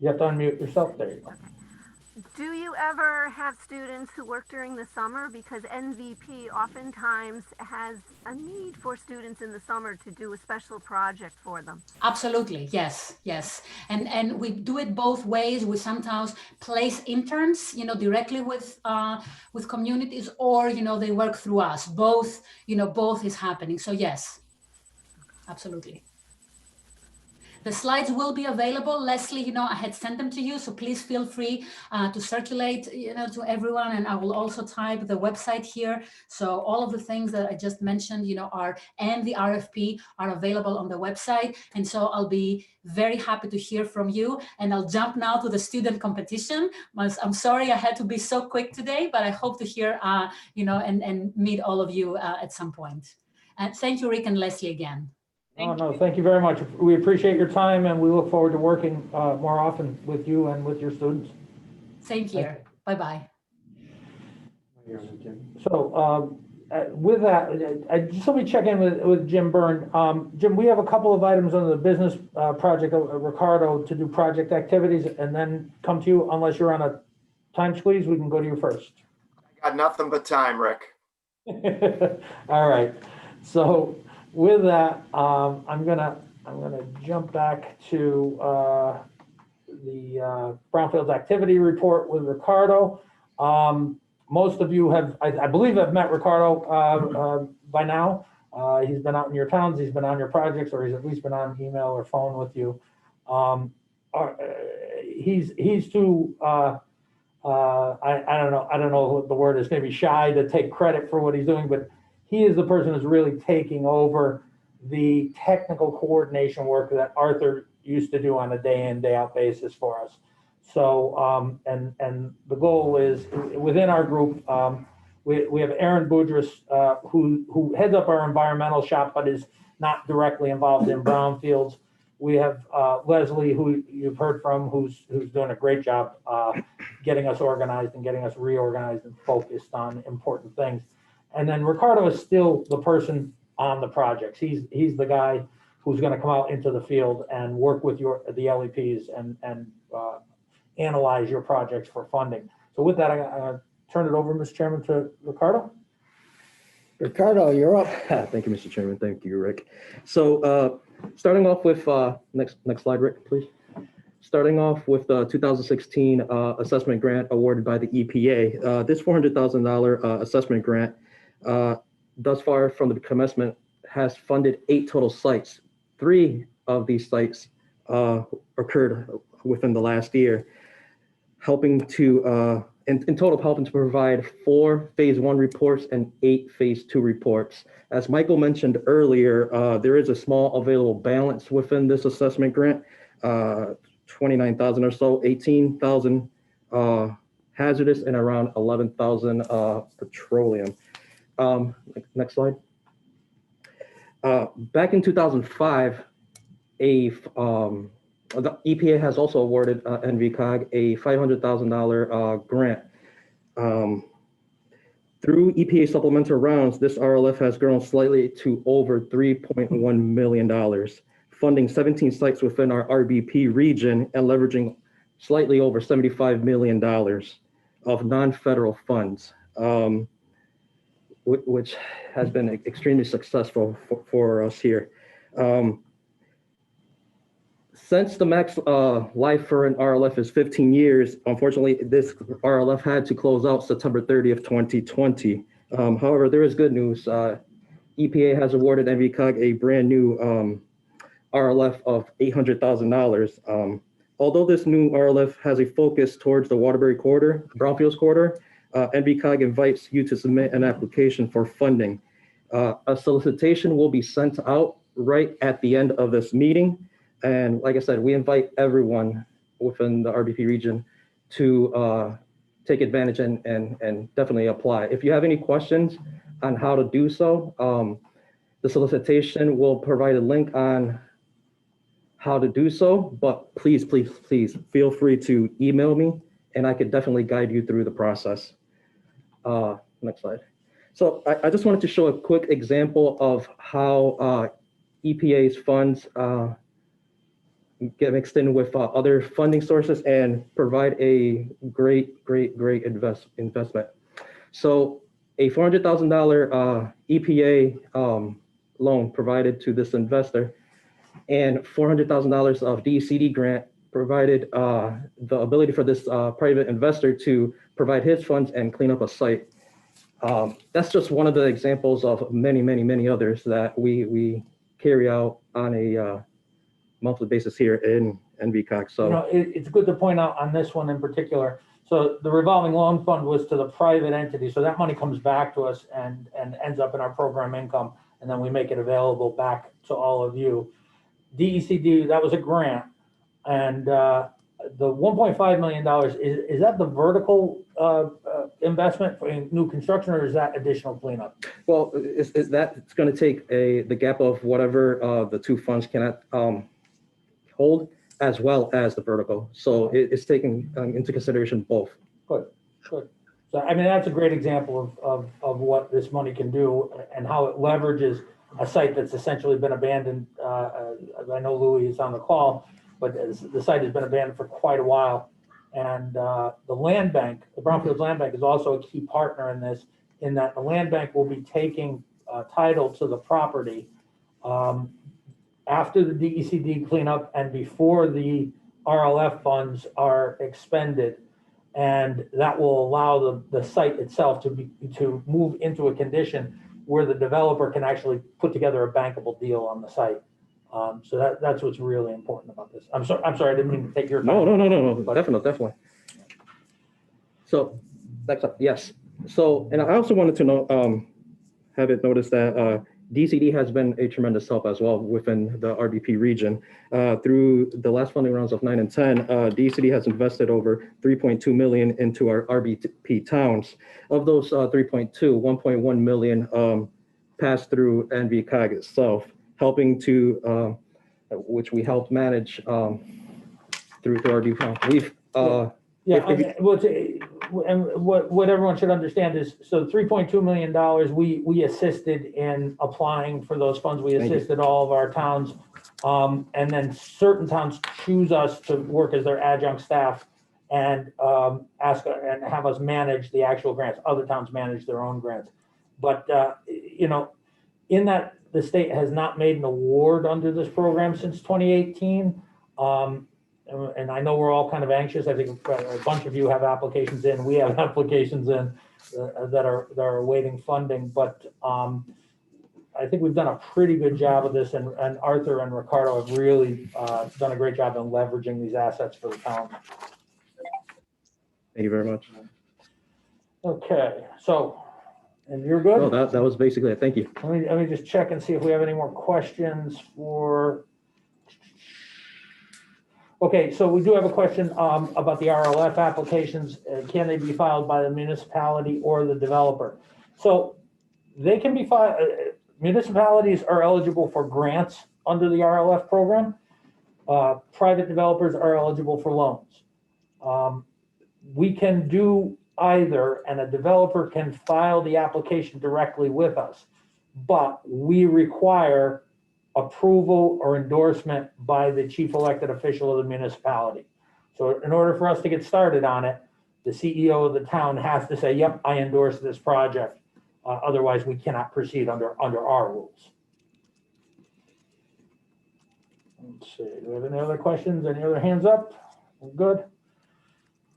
[SPEAKER 1] You have to unmute yourself. There you go.
[SPEAKER 14] Do you ever have students who work during the summer? Because NVP oftentimes has a need for students in the summer to do a special project for them.
[SPEAKER 13] Absolutely, yes. And we do it both ways. We sometimes place interns, directly with communities, or, they work through us. Both is happening. So yes, absolutely. The slides will be available. Leslie, I had sent them to you, so please feel free to circulate, to everyone. And I will also type the website here. So all of the things that I just mentioned, and the RFP are available on the website. And so I'll be very happy to hear from you. And I'll jump now to the student competition. I'm sorry I had to be so quick today, but I hope to hear, and meet all of you at some point. And thank you, Rick and Leslie, again.
[SPEAKER 1] Thank you very much. We appreciate your time and we look forward to working more often with you and with your students.
[SPEAKER 13] Same here. Bye-bye.
[SPEAKER 1] So with that, just let me check in with Jim Byrne. Jim, we have a couple of items on the business project, Ricardo, to do project activities and then come to you. Unless you're on a time squeeze, we can go to you first.
[SPEAKER 7] I got nothing but time, Rick.
[SPEAKER 1] All right. So with that, I'm gonna jump back to the Brownfields activity report with Ricardo. Most of you have, I believe, have met Ricardo by now. He's been out in your towns, he's been on your projects, or he's at least been on email or phone with you. He's too I don't know what the word is, maybe shy to take credit for what he's doing, but he is the person who's really taking over the technical coordination work that Arthur used to do on a day in, day out basis for us. So, and the goal is within our group, we have Aaron Boudris, who heads up our environmental shop, but is not directly involved in brownfields. We have Leslie, who you've heard from, who's doing a great job getting us organized and getting us reorganized and focused on important things. And then Ricardo is still the person on the projects. He's the guy who's going to come out into the field and work with the LEPs and analyze your projects for funding. So with that, I turn it over, Mr. Chairman, to Ricardo.
[SPEAKER 2] Ricardo, you're up.
[SPEAKER 4] Thank you, Mr. Chairman. Thank you, Rick. So starting off with next slide, Rick, please. Starting off with the 2016 assessment grant awarded by the EPA. This $400,000 assessment grant thus far from the commencement has funded 8 total sites. 3 of these sites occurred within the last year, helping to, in total, helping to provide 4 phase 1 reports and 8 phase 2 reports. As Michael mentioned earlier, there is a small available balance within this assessment grant, 29,000 or so, 18,000 hazardous and around 11,000 petroleum. Next slide. Back in 2005, the EPA has also awarded NVCOG a $500,000 grant. Through EPA supplemental rounds, this RLF has grown slightly to over $3.1 million, funding 17 sites within our RBP region and leveraging slightly over $75 million of non-federal funds, which has been extremely successful for us here. Since the max life for an RLF is 15 years, unfortunately, this RLF had to close out September 30th, 2020. However, there is good news. EPA has awarded NVCOG a brand new RLF of $800,000. Although this new RLF has a focus towards the Waterbury corridor, Brownfields corridor, NVCOG invites you to submit an application for funding. A solicitation will be sent out right at the end of this meeting. And like I said, we invite everyone within the RBP region to take advantage and definitely apply. If you have any questions on how to do so, the solicitation will provide a link on how to do so, but please feel free to email me and I could definitely guide you through the process. Next slide. So I just wanted to show a quick example of how EPA's funds get mixed in with other funding sources and provide a great investment. So a $400,000 EPA loan provided to this investor and $400,000 of DCD grant provided the ability for this private investor to provide his funds and clean up a site. That's just one of the examples of many others that we carry out on a monthly basis here in NVCOG. So
[SPEAKER 1] You know, it's good to point out on this one in particular. So the revolving loan fund was to the private entity. So that money comes back to us and ends up in our program income. And then we make it available back to all of you. DECD, that was a grant. And the $1.5 million, is that the vertical investment for new construction, or is that additional cleanup?
[SPEAKER 4] Well, it's going to take the gap of whatever the two funds cannot hold, as well as the vertical. So it's taking into consideration both.
[SPEAKER 1] Good. So, I mean, that's a great example of what this money can do and how it leverages a site that's essentially been abandoned. I know Louis is on the call, but the site has been abandoned for quite a while. And the land bank, the Brownfield Land Bank, is also a key partner in this, in that the land bank will be taking title to the property after the DECD cleanup and before the RLF funds are expended. And that will allow the site itself to move into a condition where the developer can actually put together a bankable deal on the site. So that's what's really important about this. I'm sorry, I didn't mean to take your time.
[SPEAKER 4] No, definitely. So next up, yes. So, and I also wanted to know, have it noticed that DCD has been a tremendous help as well within the RBP region. Through the last funding rounds of 9 and 10, DCD has invested over $3.2 million into our RBP towns. Of those 3.2, 1.1 million passed through NVCOG itself, helping to, which we helped manage through RBP fund.
[SPEAKER 1] And what everyone should understand is, so $3.2 million, we assisted in applying for those funds. We assisted all of our towns. And then certain towns choose us to work as their adjunct staff and ask and have us manage the actual grants. Other towns manage their own grants. But, you know, in that the state has not made an award under this program since 2018. And I know we're all kind of anxious. I think a bunch of you have applications in. We have applications in that are awaiting funding. But I think we've done a pretty good job of this. And Arthur and Ricardo have really done a great job in leveraging these assets for the town.
[SPEAKER 4] Thank you very much.
[SPEAKER 1] Okay, so, and you're good?
[SPEAKER 4] No, that was basically it. Thank you.
[SPEAKER 1] Let me just check and see if we have any more questions for. Okay, so we do have a question about the RLF applications. Can they be filed by the municipality or the developer? So they can be filed. Municipalities are eligible for grants under the RLF program. Private developers are eligible for loans. We can do either, and a developer can file the application directly with us, but we require approval or endorsement by the chief elected official of the municipality. So in order for us to get started on it, the CEO of the town has to say, yep, I endorse this project. Otherwise, we cannot proceed under our rules. Let's see, do we have any other questions? Any other hands up? We're good?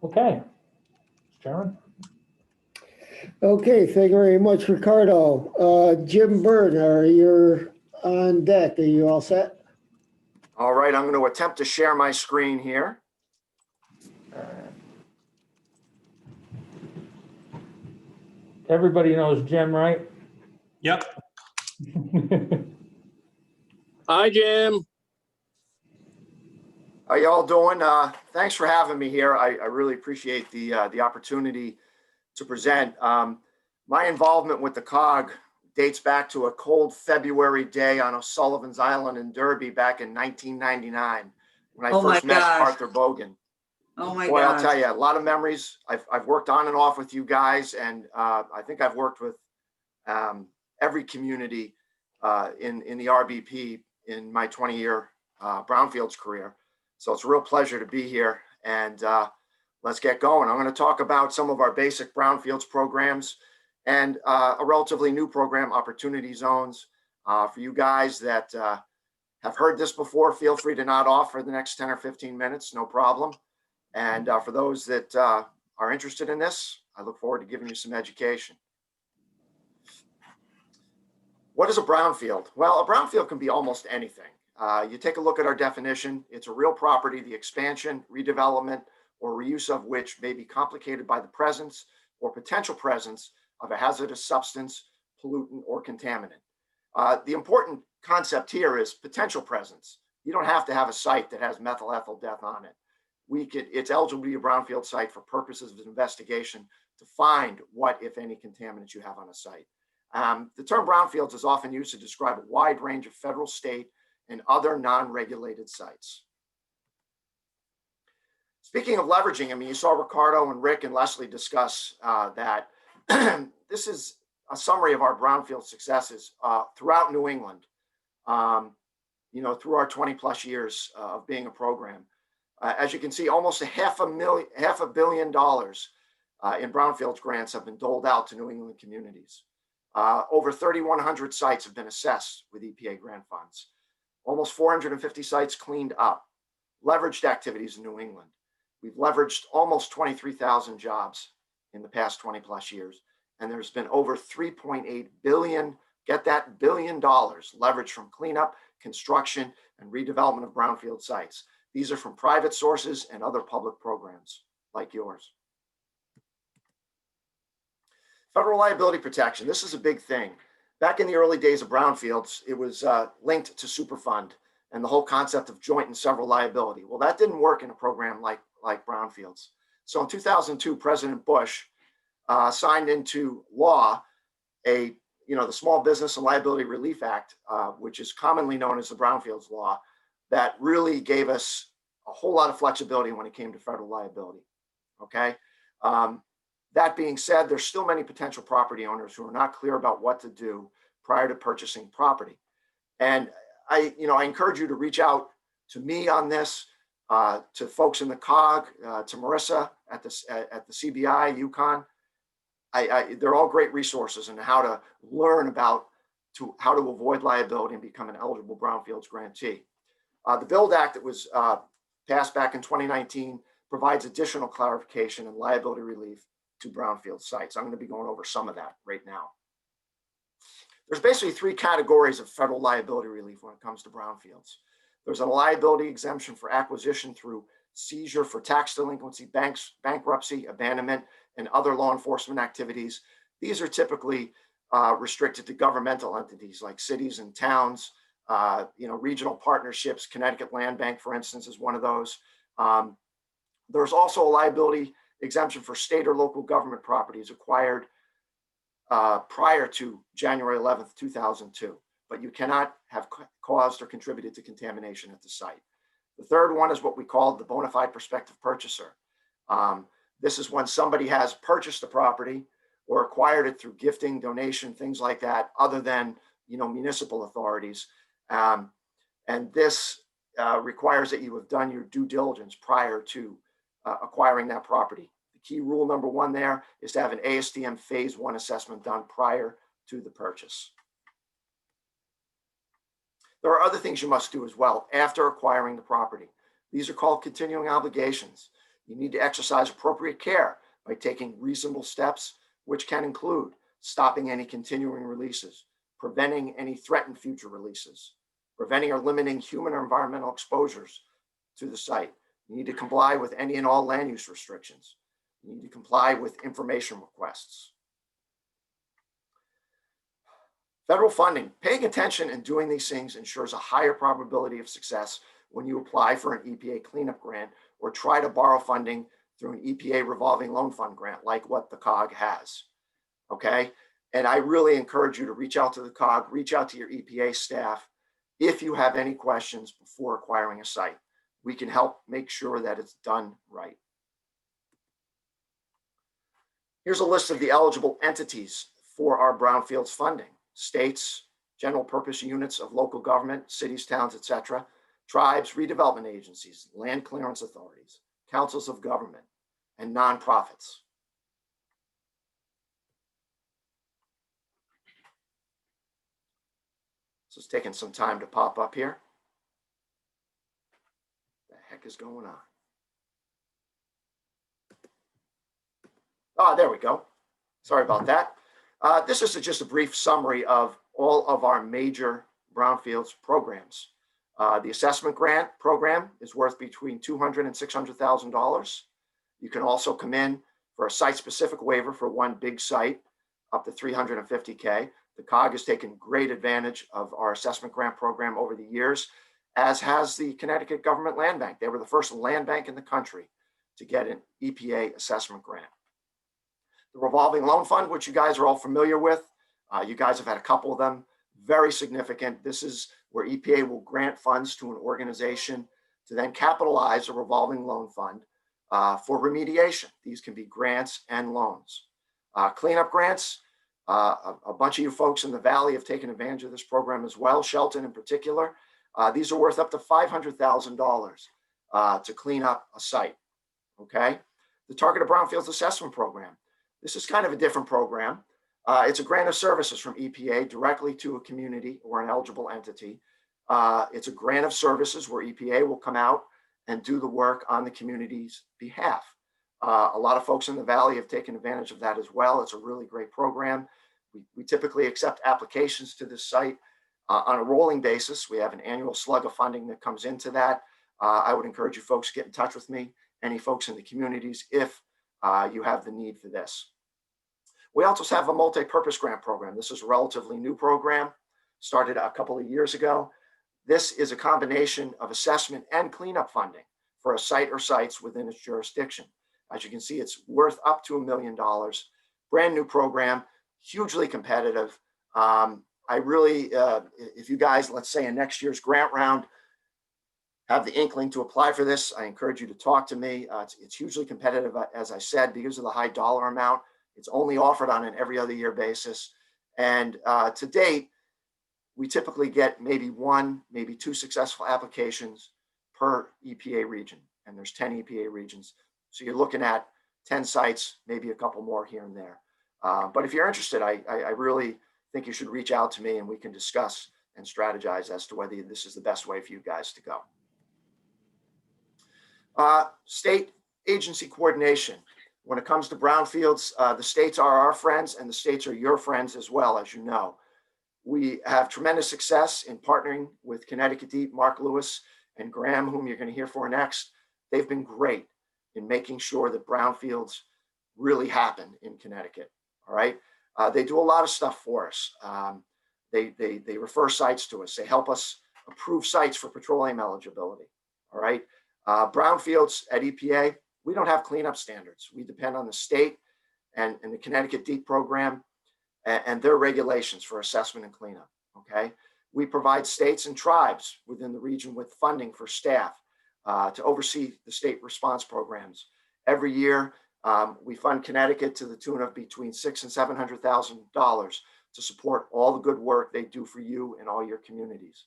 [SPEAKER 1] Okay. Mr. Chairman?
[SPEAKER 2] Okay, thank you very much, Ricardo. Jim Byrne, are you on deck? Are you all set?
[SPEAKER 7] All right, I'm going to attempt to share my screen here.
[SPEAKER 1] Everybody knows Jim, right?
[SPEAKER 9] Yep.
[SPEAKER 11] Hi, Jim.
[SPEAKER 7] How y'all doing? Thanks for having me here. I really appreciate the opportunity to present. My involvement with the COG dates back to a cold February day on O'Sullivan's Island in Derby back in 1999 when I first met Arthur Bogan.
[SPEAKER 3] Oh my
[SPEAKER 7] Boy,
[SPEAKER 3] gosh.
[SPEAKER 7] I'll tell you, a lot of memories. I've worked on and off with you guys, and I think I've worked with every community in the RBP in my 20-year Brownfields career. So it's a real pleasure to be here, and let's get going. I'm going to talk about some of our basic Brownfields programs and a relatively new program, Opportunity Zones. For you guys that have heard this before, feel free to nod off for the next 10 or 15 minutes, no problem. And for those that are interested in this, I look forward to giving you some education. What is a brownfield? Well, a brownfield can be almost anything. You take a look at our definition. It's a real property, the expansion, redevelopment, or reuse of which may be complicated by the presence or potential presence of a hazardous substance, pollutant, or contaminant. The important concept here is potential presence. You don't have to have a site that has methyl ethyl death on it. It's eligible to be a brownfield site for purposes of investigation to find what, if any, contaminants you have on a site. The term brownfields is often used to describe a wide range of federal, state, and other non-regulated sites. Speaking of leveraging, I mean, you saw Ricardo and Rick and Leslie discuss that. This is a summary of our brownfield successes throughout New England, through our 20+ years of being a program. As you can see, almost $500 million in brownfields grants have been doled out to New England communities. Over 3,100 sites have been assessed with EPA grant funds. Almost 450 sites cleaned up. Leveraged activities in New England. We've leveraged almost 23,000 jobs in the past 20+ years. And there's been over $3.8 billion, get that, billion dollars leveraged from cleanup, construction, and redevelopment of brownfield sites. These are from private sources and other public programs like yours. Federal liability protection. This is a big thing. Back in the early days of brownfields, it was linked to Superfund and the whole concept of joint and several liability. Well, that didn't work in a program like brownfields. So in 2002, President Bush signed into law the Small Business and Liability Relief Act, which is commonly known as the Brownfields Law, that really gave us a whole lot of flexibility when it came to federal liability. Okay. That being said, there's still many potential property owners who are not clear about what to do prior to purchasing property. And I encourage you to reach out to me on this, to folks in the COG, to Marisa at the CBI, UCONN. They're all great resources on how to learn about how to avoid liability and become an eligible brownfields grantee. The BUILD Act that was passed back in 2019 provides additional clarification and liability relief to brownfield sites. I'm going to be going over some of that right now. There's basically 3 categories of federal liability relief when it comes to brownfields. There's a liability exemption for acquisition through seizure for tax delinquency, bankruptcy, abandonment, and other law enforcement activities. These are typically restricted to governmental entities like cities and towns, regional partnerships. Connecticut Land Bank, for instance, is one of those. There's also a liability exemption for state or local government properties acquired prior to January 11th, 2002, but you cannot have caused or contributed to contamination at the site. The third one is what we call the bona fide prospective purchaser. This is when somebody has purchased the property or acquired it through gifting, donation, things like that, other than municipal authorities. And this requires that you have done your due diligence prior to acquiring that property. The key rule number one there is to have an ASTM phase 1 assessment done prior to the purchase. There are other things you must do as well after acquiring the property. These are called continuing obligations. You need to exercise appropriate care by taking reasonable steps, which can include stopping any continuing releases, preventing any threatened future releases, preventing or limiting human or environmental exposures to the site. You need to comply with any and all land use restrictions. You need to comply with information requests. Federal funding, paying attention and doing these things ensures a higher probability of success when you apply for an EPA cleanup grant or try to borrow funding through an EPA revolving loan fund grant, like what the COG has, okay? And I really encourage you to reach out to the COG, reach out to your EPA staff if you have any questions before acquiring a site. We can help make sure that it's done right. Here's a list of the eligible entities for our brownfields funding: states, general purpose units of local government, cities, towns, etc., tribes, redevelopment agencies, land clearance authorities, councils of government, and nonprofits. This is taking some time to pop up here. What the heck is going on? Oh, there we go. Sorry about that. This is just a brief summary of all of our major brownfields programs. The assessment grant program is worth between $200,000 and $600,000. You can also come in for a site-specific waiver for one big site, up to $350K. The COG has taken great advantage of our assessment grant program over the years, as has the Connecticut Government Land Bank. They were the first land bank in the country to get an EPA assessment grant. The revolving loan fund, which you guys are all familiar with, you guys have had a couple of them, very significant. This is where EPA will grant funds to an organization to then capitalize a revolving loan fund for remediation. These can be grants and loans. Cleanup grants, a bunch of you folks in the Valley have taken advantage of this program as well, Shelton in particular. These are worth up to $500,000 to clean up a site, okay? The Targeted Brownfields Assessment Program. This is kind of a different program. It's a grant of services from EPA directly to a community or an eligible entity. It's a grant of services where EPA will come out and do the work on the community's behalf. A lot of folks in the Valley have taken advantage of that as well. It's a really great program. We typically accept applications to this site on a rolling basis. We have an annual slug of funding that comes into that. I would encourage you folks to get in touch with me, any folks in the communities, if you have the need for this. We also have a multi-purpose grant program. This is a relatively new program, started a couple of years ago. This is a combination of assessment and cleanup funding for a site or sites within its jurisdiction. As you can see, it's worth up to $1 million. Brand new program, hugely competitive. I really, if you guys, let's say in next year's grant round, have the inkling to apply for this, I encourage you to talk to me. It's hugely competitive, as I said, because of the high dollar amount. It's only offered on an every other year basis. And to date, we typically get maybe one, maybe two successful applications per EPA region. And there's 10 EPA regions. So you're looking at 10 sites, maybe a couple more here and there. But if you're interested, I really think you should reach out to me and we can discuss and strategize as to whether this is the best way for you guys to go. State agency coordination. When it comes to brownfields, the states are our friends and the states are your friends as well, as you know. We have tremendous success in partnering with Connecticut Deep, Mark Lewis and Graham, whom you're going to hear for next. They've been great in making sure that brownfields really happen in Connecticut, all right? They do a lot of stuff for us. They refer sites to us. They help us approve sites for petroleum eligibility, all right? Brownfields at EPA, we don't have cleanup standards. We depend on the state and the Connecticut Deep program and their regulations for assessment and cleanup, okay? We provide states and tribes within the region with funding for staff to oversee the state response programs. Every year, we fund Connecticut to the tune of between $600,000 and $700,000 to support all the good work they do for you and all your communities.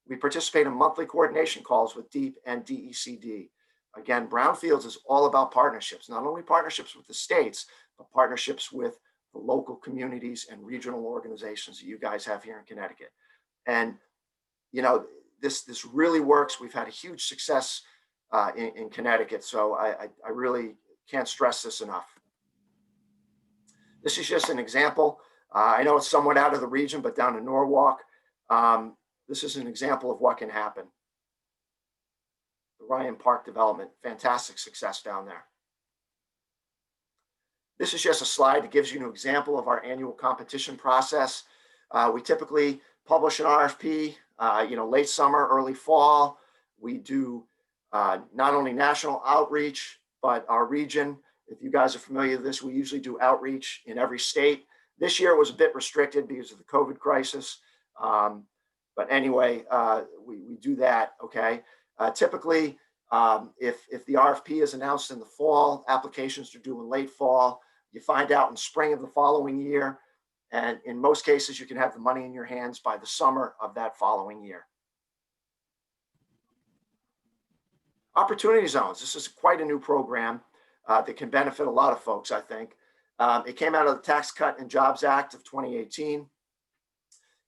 [SPEAKER 7] We participate in monthly coordination calls with DEEP and DECD. Again, Brownfields is all about partnerships, not only partnerships with the states, but partnerships with the local communities and regional organizations that you guys have here in Connecticut. And, you know, this really works. We've had a huge success in Connecticut. So I really can't stress this enough. This is just an example. I know it's somewhat out of the region, but down in Norwalk, this is an example of what can happen. The Ryan Park development, fantastic success down there. This is just a slide that gives you an example of our annual competition process. We typically publish an RFP, late summer, early fall. We do not only national outreach, but our region. If you guys are familiar with this, we usually do outreach in every state. This year was a bit restricted because of the COVID crisis. But anyway, we do that, okay? Typically, if the RFP is announced in the fall, applications are due in late fall. You find out in spring of the following year. And in most cases, you can have the money in your hands by the summer of that following year. Opportunity zones. This is quite a new program that can benefit a lot of folks, I think. It came out of the Tax Cut and Jobs Act of 2018.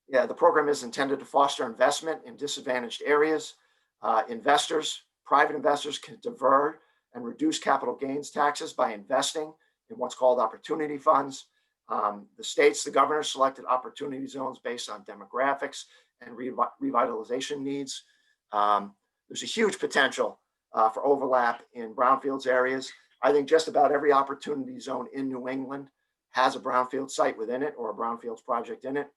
[SPEAKER 7] Yeah, the program is intended to foster investment in disadvantaged areas. Private investors can divert and reduce capital gains taxes by investing in what's called opportunity funds. The governor selected opportunity zones based on demographics and revitalization needs. There's a huge potential for overlap in brownfields areas. I think just about every opportunity zone in New England has a brownfield site within it or a brownfields project in it.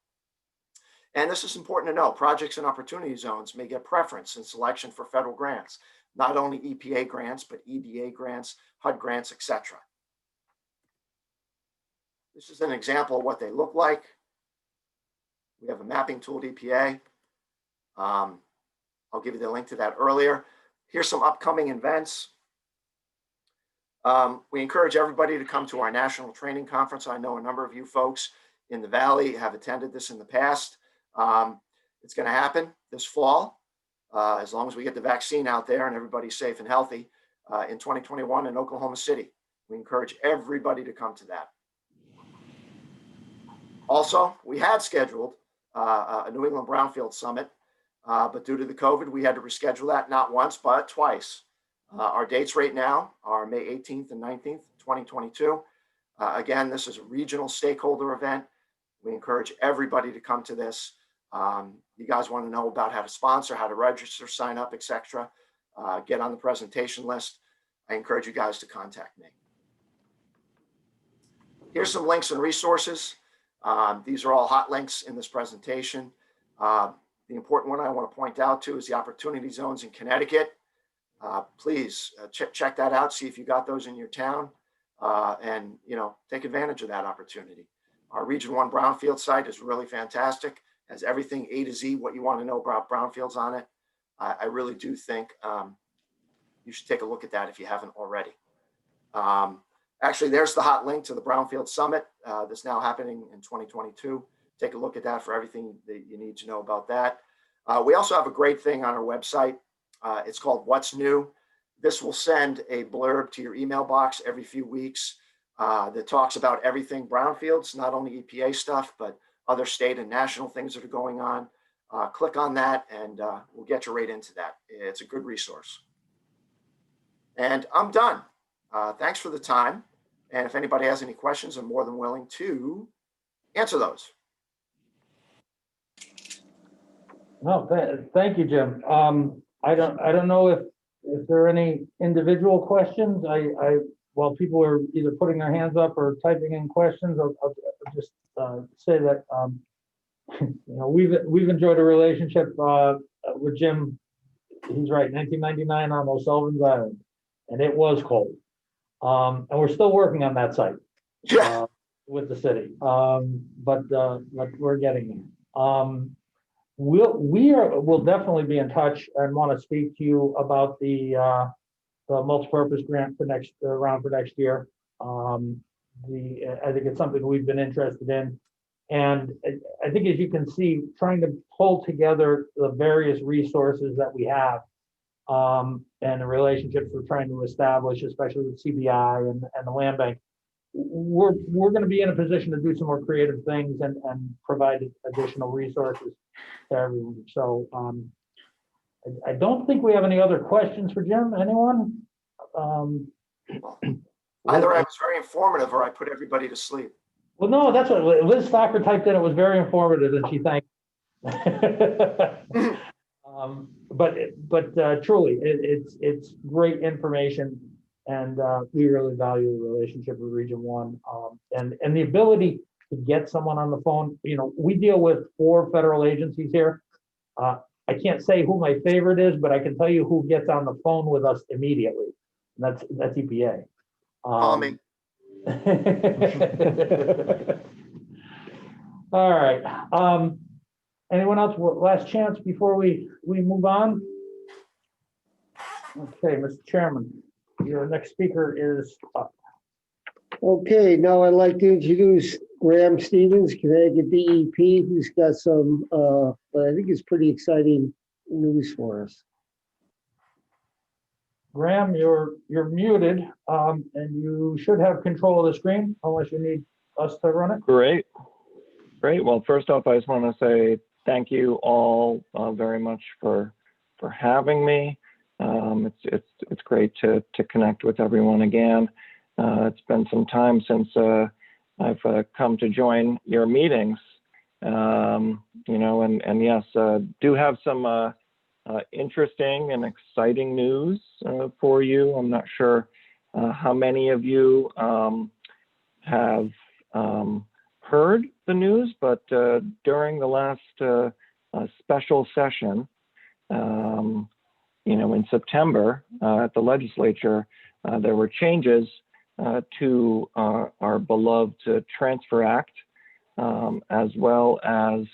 [SPEAKER 7] And this is important to know. Projects in opportunity zones may get preference in selection for federal grants, not only EPA grants, but EDA grants, HUD grants, etc. This is an example of what they look like. We have a mapping tool at EPA. I'll give you the link to that earlier. Here's some upcoming events. We encourage everybody to come to our national training conference. I know a number of you folks in the Valley have attended this in the past. It's going to happen this fall, as long as we get the vaccine out there and everybody's safe and healthy, in 2021 in Oklahoma City. We encourage everybody to come to that. Also, we had scheduled a New England Brownfield Summit, but due to the COVID, we had to reschedule that not once, but twice. Our dates right now are May 18th and 19th, 2022. Again, this is a regional stakeholder event. We encourage everybody to come to this. You guys want to know about how to sponsor, how to register, sign up, etc. Get on the presentation list. I encourage you guys to contact me. Here's some links and resources. These are all hot links in this presentation. The important one I want to point out to is the opportunity zones in Connecticut. Please check that out, see if you got those in your town, and take advantage of that opportunity. Our Region 1 Brownfield site is really fantastic, has everything A to Z, what you want to know about brownfields on it. I really do think you should take a look at that if you haven't already. Actually, there's the hot link to the Brownfield Summit that's now happening in 2022. Take a look at that for everything that you need to know about that. We also have a great thing on our website. It's called What's New. This will send a blurb to your email box every few weeks that talks about everything brownfields, not only EPA stuff, but other state and national things that are going on. Click on that and we'll get you right into that. It's a good resource. And I'm done. Thanks for the time. And if anybody has any questions, I'm more than willing to answer those.
[SPEAKER 1] No, thank you, Jim. I don't know if there are any individual questions. While people are either putting their hands up or typing in questions, I'll just say that we've enjoyed a relationship with Jim. He's right, 1999 on O'Sullivan's Island, and it was cold. And we're still working on that site with the city, but we're getting there. We'll definitely be in touch and want to speak to you about the multipurpose grant for next round for next year. I think it's something we've been interested in, And I think, as you can see, trying to pull together the various resources that we have, and the relationships we're trying to establish, especially with CBI and the land bank, we're going to be in a position to do some more creative things and provide additional resources to everyone. So I don't think we have any other questions for Jim. Anyone?
[SPEAKER 7] Either I was very informative or I put everybody to sleep.
[SPEAKER 1] Well, no, that's what Liz Stocker typed in. It was very informative, and she thanked. But truly, it's great information, and we really value the relationship with Region 1, and the ability to get someone on the phone. You know, we deal with 4 federal agencies here. I can't say who my favorite is, but I can tell you who gets on the phone with us immediately. And that's EPA.
[SPEAKER 7] Call me.
[SPEAKER 1] All right. Anyone else? Last chance before we move on. Okay, Mr. Chairman, your next speaker is up.
[SPEAKER 2] Okay, now I'd like to introduce Graham Stevens, Connecticut DEP, who's got some, I think it's pretty exciting news for us.
[SPEAKER 1] Graham, you're muted, and you should have control of the screen, unless you need us to run it.
[SPEAKER 15] Great. Well, first off, I just want to say thank you all very much for having me. It's great to connect with everyone again. It's been some time since I've come to join your meetings, and yes, do have some interesting and exciting news for you. I'm not sure how many of you have heard the news, but during the last special session, in September at the legislature, there were changes to our beloved Transfer Act, as well as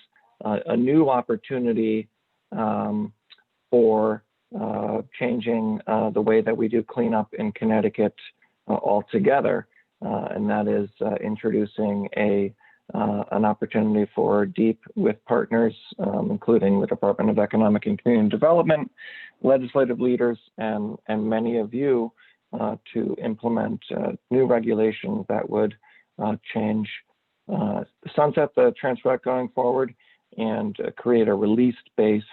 [SPEAKER 15] a new opportunity for changing the way that we do cleanup in Connecticut altogether, and that is introducing an opportunity for DEEP with partners, including the Department of Economic and Community Development, legislative leaders, and many of you to implement new regulations that would sunset the Transfer Act going forward and create a release-based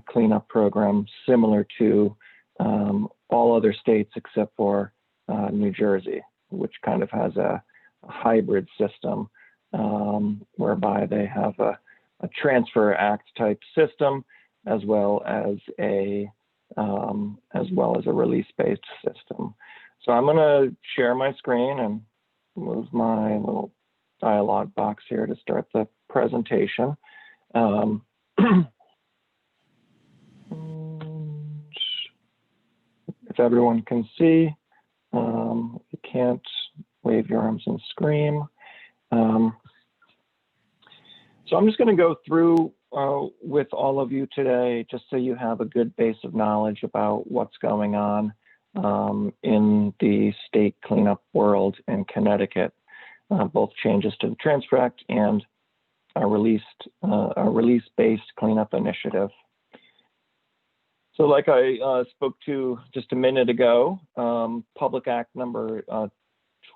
[SPEAKER 15] cleanup program similar to all other states except for New Jersey, which kind of has a hybrid system whereby they have a Transfer Act type system as well as a release-based system. So I'm going to share my screen and move my little dialog box here to start the presentation. If everyone can see, if you can't, wave your arms and scream. So I'm just going to go through with all of you today, just so you have a good base of knowledge about what's going on in the state cleanup world in Connecticut, both changes to the Transfer Act and a release-based cleanup initiative. So like I spoke to just a minute ago, Public Act number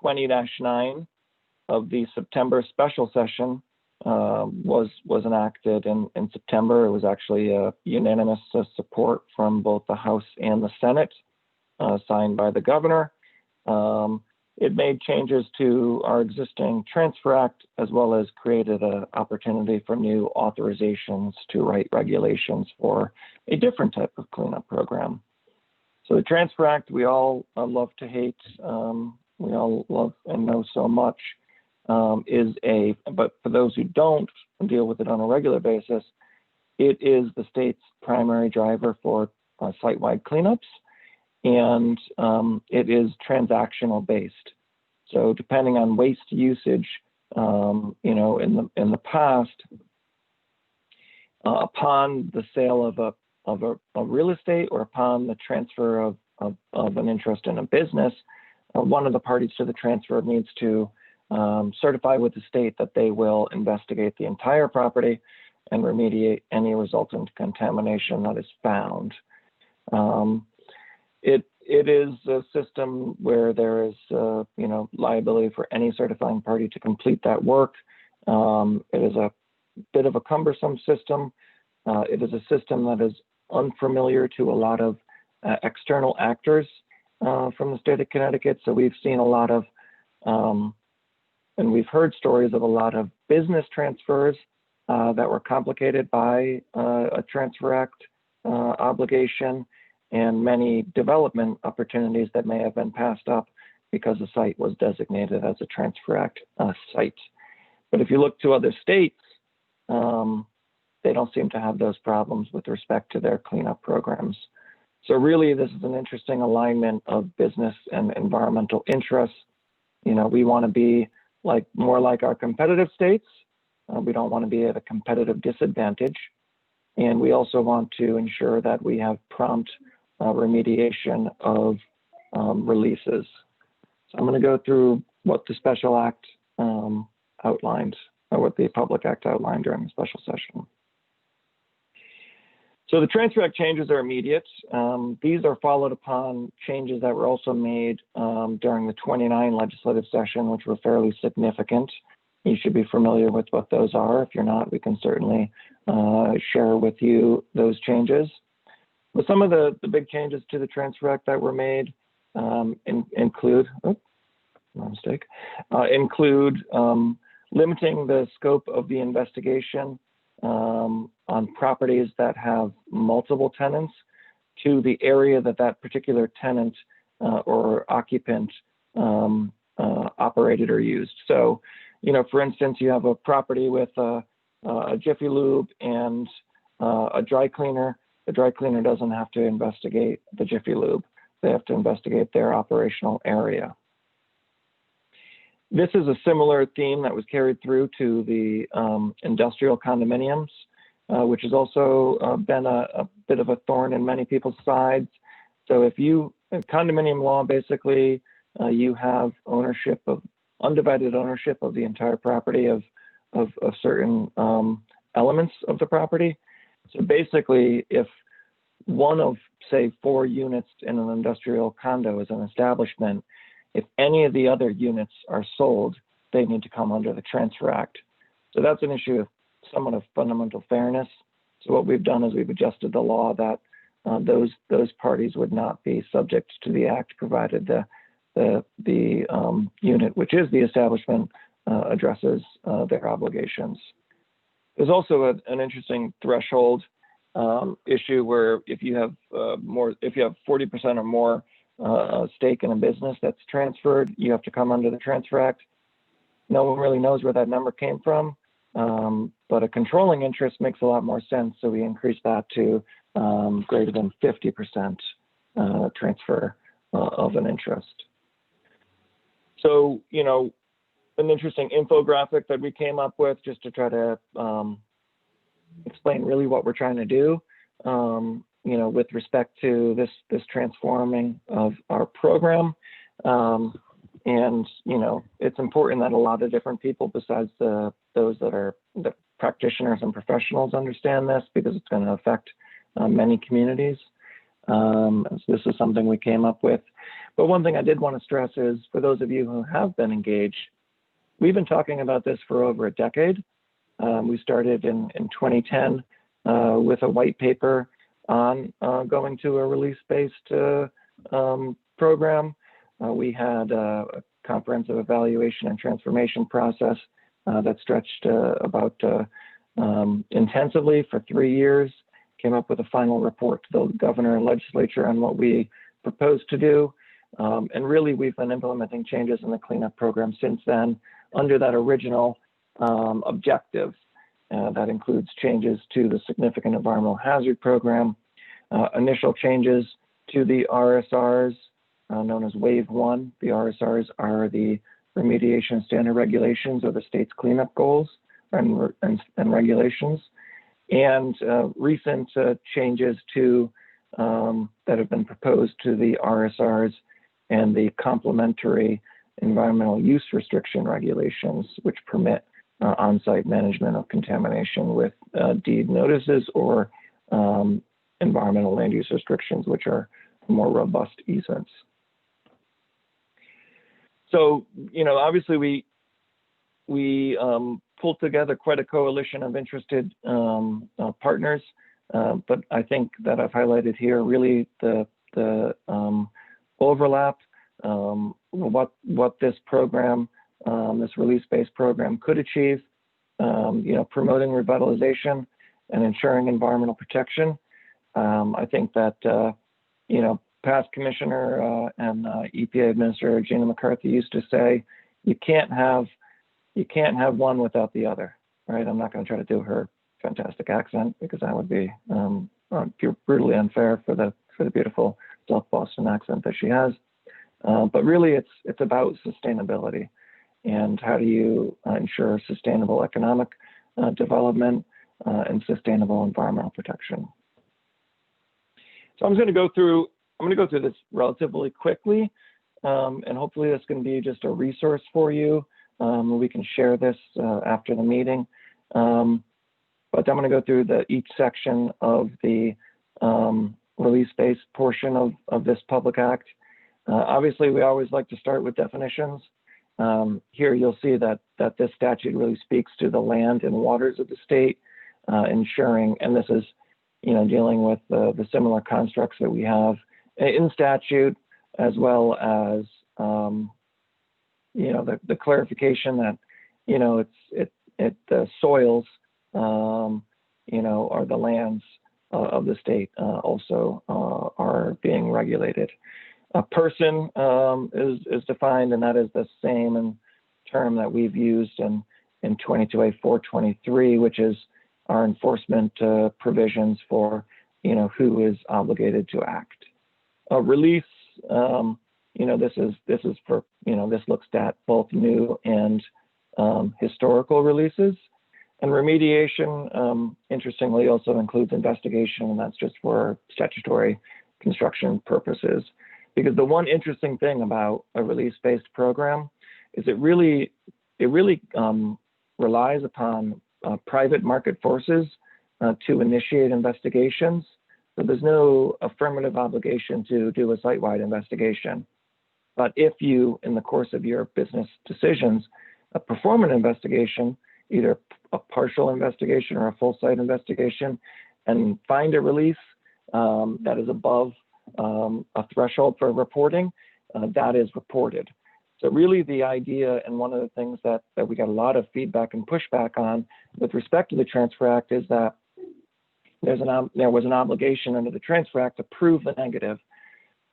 [SPEAKER 15] 20-9 of the September special session was enacted in September. It was actually a unanimous support from both the House and the Senate, signed by the governor. It made changes to our existing Transfer Act, as well as created an opportunity for new authorizations to write regulations for a different type of cleanup program. So the Transfer Act, we all love to hate, we all love and know so much, but for those who don't deal with it on a regular basis, it is the state's primary driver for site-wide cleanups, and it is transactional based. So depending on waste usage, in the past, upon the sale of a real estate or upon the transfer of an interest in a business, one of the parties to the transfer needs to certify with the state that they will investigate the entire property and remediate any resultant contamination that is found. It is a system where there is, liability for any certifying party to complete that work. It is a bit of a cumbersome system. It is a system that is unfamiliar to a lot of external actors from the state of Connecticut. So we've seen a lot of, and we've heard stories of a lot of business transfers that were complicated by a Transfer Act obligation, and many development opportunities that may have been passed up because the site was designated as a Transfer Act site. But if you look to other states, they don't seem to have those problems with respect to their cleanup programs. So really, this is an interesting alignment of business and environmental interests. We want to be more like our competitive states. We don't want to be at a competitive disadvantage. And we also want to ensure that we have prompt remediation of releases. So I'm going to go through what the special act outlined, or what the public act outlined during the special session. So the Transfer Act changes are immediate. These are followed upon changes that were also made during the 29 legislative session, which were fairly significant. You should be familiar with what those are. If you're not, we can certainly share with you those changes. But some of the big changes to the Transfer Act that were made include limiting the scope of the investigation on properties that have multiple tenants to the area that particular tenant or occupant operated or used. So, for instance, you have a property with a Jiffy Lube and a dry cleaner. The dry cleaner doesn't have to investigate the Jiffy Lube. They have to investigate their operational area. This is a similar theme that was carried through to the industrial condominiums, which has also been a bit of a thorn in many people's sides. So condominium law, basically, you have undivided ownership of the entire property of certain elements of the property. So basically, if one of, say, 4 units in an industrial condo is an establishment, if any of the other units are sold, they need to come under the Transfer Act. So that's an issue of somewhat of fundamental fairness. So what we've done is we've adjusted the law that those parties would not be subject to the act, provided the unit, which is the establishment, addresses their obligations. There's also an interesting threshold issue where if you have 40% or more stake in a business that's transferred, you have to come under the Transfer Act. No one really knows where that number came from, but a controlling interest makes a lot more sense. So we increased that to greater than 50% transfer of an interest. So, an interesting infographic that we came up with just to try to explain really what we're trying to do, with respect to this transforming of our program. And, it's important that a lot of different people besides those that are the practitioners and professionals understand this, because it's going to affect many communities. So this is something we came up with. But one thing I did want to stress is, for those of you who have been engaged, we've been talking about this for over a decade. We started in 2010 with a white paper on going to a release-based program. We had a comprehensive evaluation and transformation process that stretched about intensively for 3 years, came up with a final report to the governor and legislature on what we proposed to do. And really, we've been implementing changes in the cleanup program since then under that original objective. That includes changes to the significant environmental hazard program, initial changes to the RSRs, known as Wave 1. The RSRs are the remediation standard regulations, or the state's cleanup goals and regulations, and recent changes to that have been proposed to the RSRs and the complementary environmental use restriction regulations, which permit on-site management of contamination with deed notices or environmental land use restrictions, which are more robust easements. So, obviously we pulled together quite a coalition of interested partners, but I think that I've highlighted here really the overlap, what this program, this release-based program could achieve, promoting revitalization and ensuring environmental protection. I think that, past commissioner and EPA Administrator Gina McCarthy used to say, you can't have one without the other, right? I'm not going to try to do her fantastic accent because that would be brutally unfair for the beautiful South Boston accent that she has. But really, it's about sustainability and how do you ensure sustainable economic development and sustainable environmental protection. So I'm going to go through this relatively quickly, and hopefully this can be just a resource for you. We can share this after the meeting. But I'm going to go through each section of the release-based portion of this public act. Obviously, we always like to start with definitions. Here you'll see that this statute really speaks to the land and waters of the state, ensuring, and this is, dealing with the similar constructs that we have in statute, as well as, the clarification that, the soils, or the lands of the state also are being regulated. A person is defined, and that is the same term that we've used in 22A423, which is our enforcement provisions for, who is obligated to act. A release, this is for, this looks at both new and historical releases. And remediation, interestingly, also includes investigation, and that's just for statutory construction purposes. Because the one interesting thing about a release-based program is it really relies upon private market forces to initiate investigations. So there's no affirmative obligation to do a site-wide investigation. But if you, in the course of your business decisions, perform an investigation, either a partial investigation or a full site investigation, and find a release that is above a threshold for reporting, that is reported. So really the idea, and one of the things that we got a lot of feedback and pushback on with respect to the Transfer Act, is that there was an obligation under the Transfer Act to prove the negative.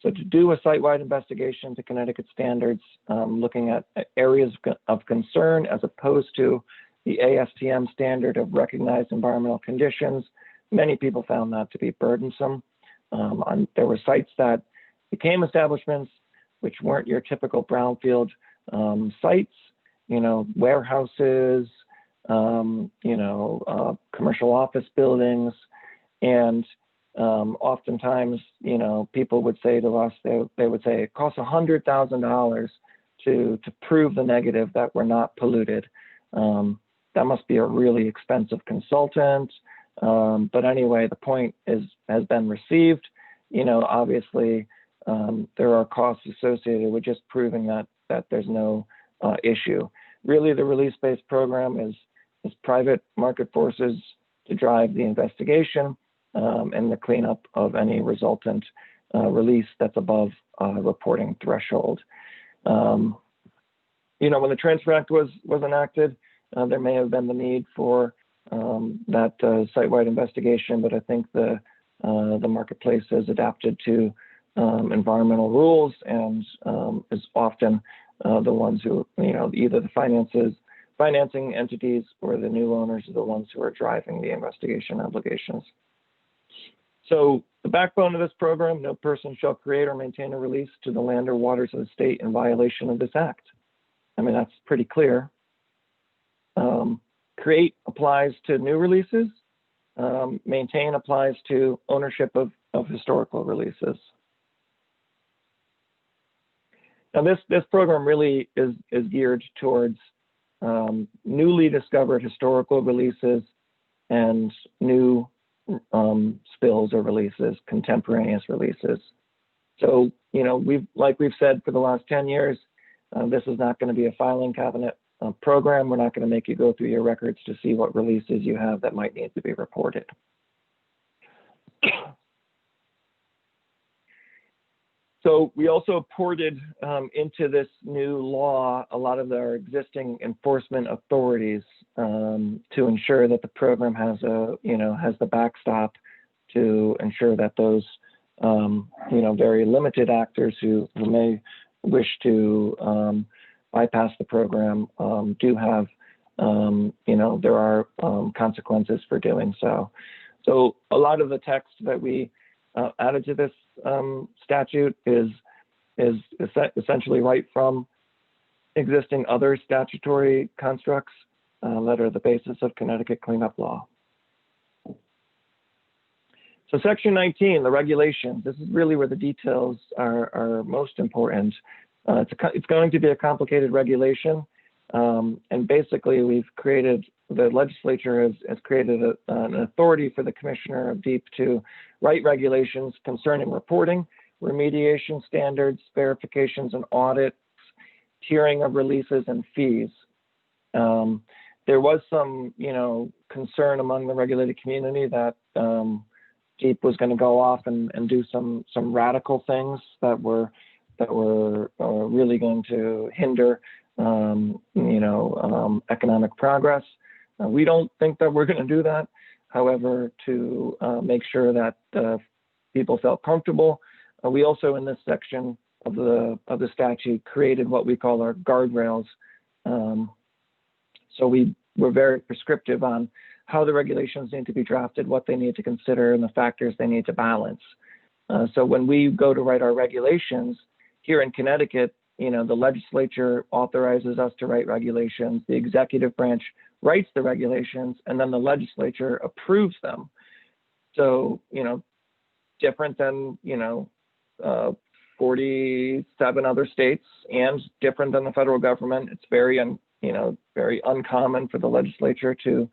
[SPEAKER 15] So to do a site-wide investigation to Connecticut standards, looking at areas of concern as opposed to the ASTM standard of recognized environmental conditions, many people found that to be burdensome. There were sites that became establishments which weren't your typical brownfield sites, warehouses, commercial office buildings. And oftentimes, people would say to us, they would say it costs $100,000 to prove the negative that we're not polluted. That must be a really expensive consultant. But anyway, the point has been received. Obviously, there are costs associated with just proving that there's no issue. Really, the release-based program is private market forces to drive the investigation and the cleanup of any resultant release that's above reporting threshold. When the Transfer Act was enacted, there may have been the need for that site-wide investigation, but I think the marketplace has adapted to environmental rules and is often the ones who, either the financing entities or the new owners are the ones who are driving the investigation obligations. So the backbone of this program: no person shall create or maintain a release to the land or waters of the state in violation of this act. I mean, that's pretty clear. Create applies to new releases. Maintain applies to ownership of historical releases. Now this program really is geared towards newly discovered historical releases and new spills or releases, contemporaneous releases. So, you know, like we've said for the last 10 years, this is not going to be a filing cabinet program. We're not going to make you go through your records to see what releases you have that might need to be reported. So we also ported into this new law a lot of our existing enforcement authorities to ensure that the program has the backstop to ensure that those very limited actors who may wish to bypass the program do have there are consequences for doing so. So a lot of the text that we added to this statute is essentially right from existing other statutory constructs that are the basis of Connecticut cleanup law. So Section 19, the regulations, this is really where the details are most important. It's going to be a complicated regulation. And basically the legislature has created an authority for the Commissioner of DEEP to write regulations concerning reporting, remediation standards, verifications and audits, tiering of releases and fees. There was some, concern among the regulated community that DEEP was going to go off and do some radical things that were really going to hinder economic progress. We don't think that we're going to do that. However, to make sure that people felt comfortable, we also in this section of the statute created what we call our guardrails. So we're very prescriptive on how the regulations need to be drafted, what they need to consider, and the factors they need to balance. So when we go to write our regulations here in Connecticut, the legislature authorizes us to write regulations, the executive branch writes the regulations, and then the legislature approves them. So, different than, 47 other states and different than the federal government. It's very uncommon for the legislature to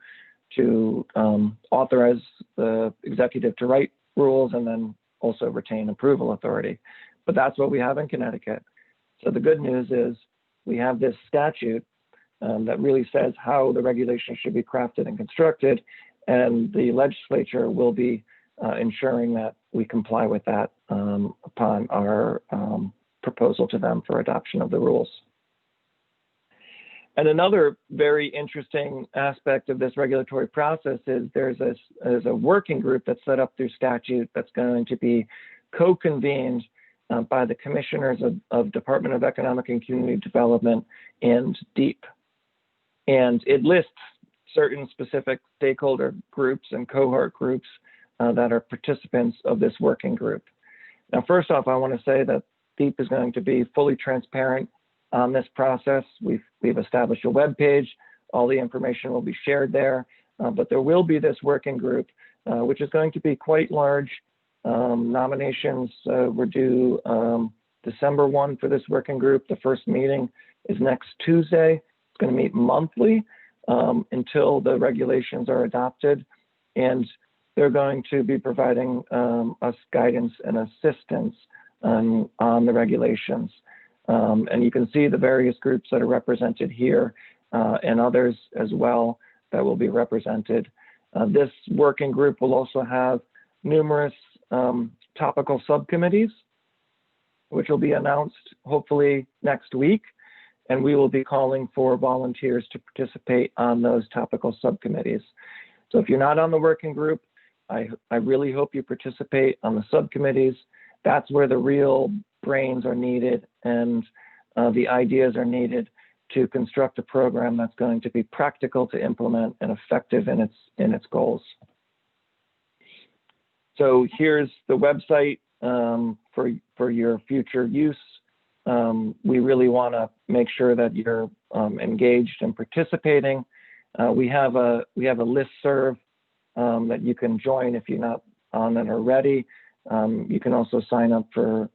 [SPEAKER 15] authorize the executive to write rules and then also retain approval authority. But that's what we have in Connecticut. So the good news is we have this statute that really says how the regulations should be crafted and constructed, and the legislature will be ensuring that we comply with that upon our proposal to them for adoption of the rules. And another very interesting aspect of this regulatory process is there's a working group that's set up through statute that's going to be co-convened by the commissioners of Department of Economic and Community Development and DEEP. And it lists certain specific stakeholder groups and cohort groups that are participants of this working group. Now, first off, I want to say that DEEP is going to be fully transparent on this process. We've established a web page. All the information will be shared there, but there will be this working group, which is going to be quite large. Nominations were due December 1 for this working group. The first meeting is next Tuesday. It's going to meet monthly until the regulations are adopted. And they're going to be providing us guidance and assistance on the regulations. And you can see the various groups that are represented here and others as well that will be represented. This working group will also have numerous topical subcommittees, which will be announced hopefully next week. And we will be calling for volunteers to participate on those topical subcommittees. So if you're not on the working group, I really hope you participate on the subcommittees. That's where the real brains are needed and the ideas are needed to construct a program that's going to be practical to implement and effective in its goals. So here's the website for your future use. We really want to make sure that you're engaged and participating. We have a listserv that you can join if you're not on it already. You can also sign up for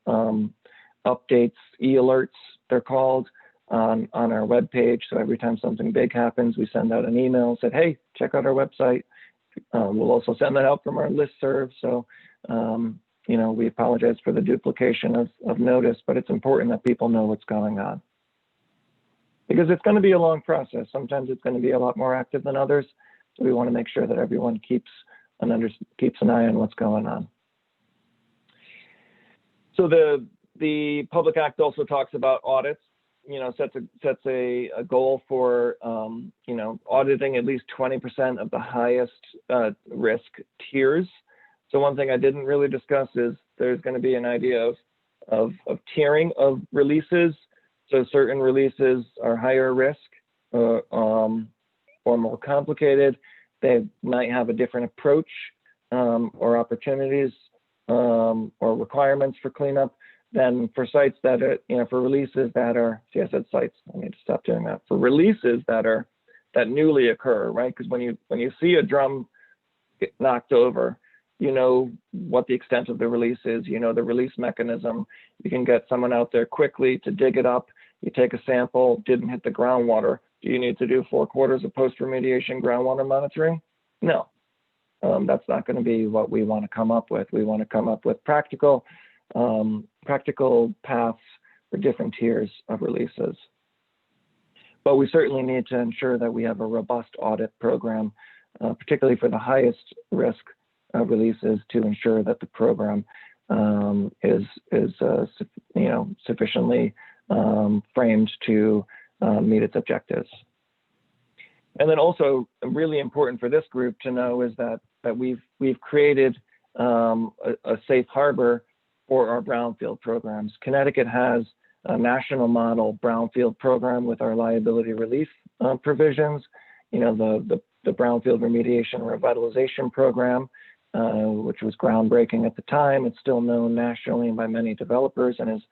[SPEAKER 15] updates, e-alerts, they're called, on our webpage. So every time something big happens, we send out an email, said, hey, check out our website. We'll also send that out from our listserv. So, we apologize for the duplication of notice, but it's important that people know what's going on. Because it's going to be a long process. Sometimes it's going to be a lot more active than others. So we want to make sure that everyone keeps an eye on what's going on. So the Public Act also talks about audits, sets a goal for, auditing at least 20% of the highest risk tiers. So one thing I didn't really discuss is there's going to be an idea of tiering of releases. So certain releases are higher risk or more complicated. They might have a different approach or opportunities or requirements for cleanup than for sites that are, for releases that are, see, I said sites, I need to stop doing that. For releases that newly occur, right? Because when you see a drum get knocked over, you know what the extent of the release is, the release mechanism. You can get someone out there quickly to dig it up. You take a sample, didn't hit the groundwater. Do you need to do 4 quarters of post-remediation groundwater monitoring? No, that's not going to be what we want to come up with. We want to come up with practical paths for different tiers of releases. But we certainly need to ensure that we have a robust audit program, particularly for the highest risk releases, to ensure that the program is sufficiently framed to meet its objectives. And then also really important for this group to know is that we've created a safe harbor for our brownfield programs. Connecticut has a national model brownfield program with our liability relief provisions. The brownfield remediation revitalization program, which was groundbreaking at the time. It's still known nationally and by many developers, and has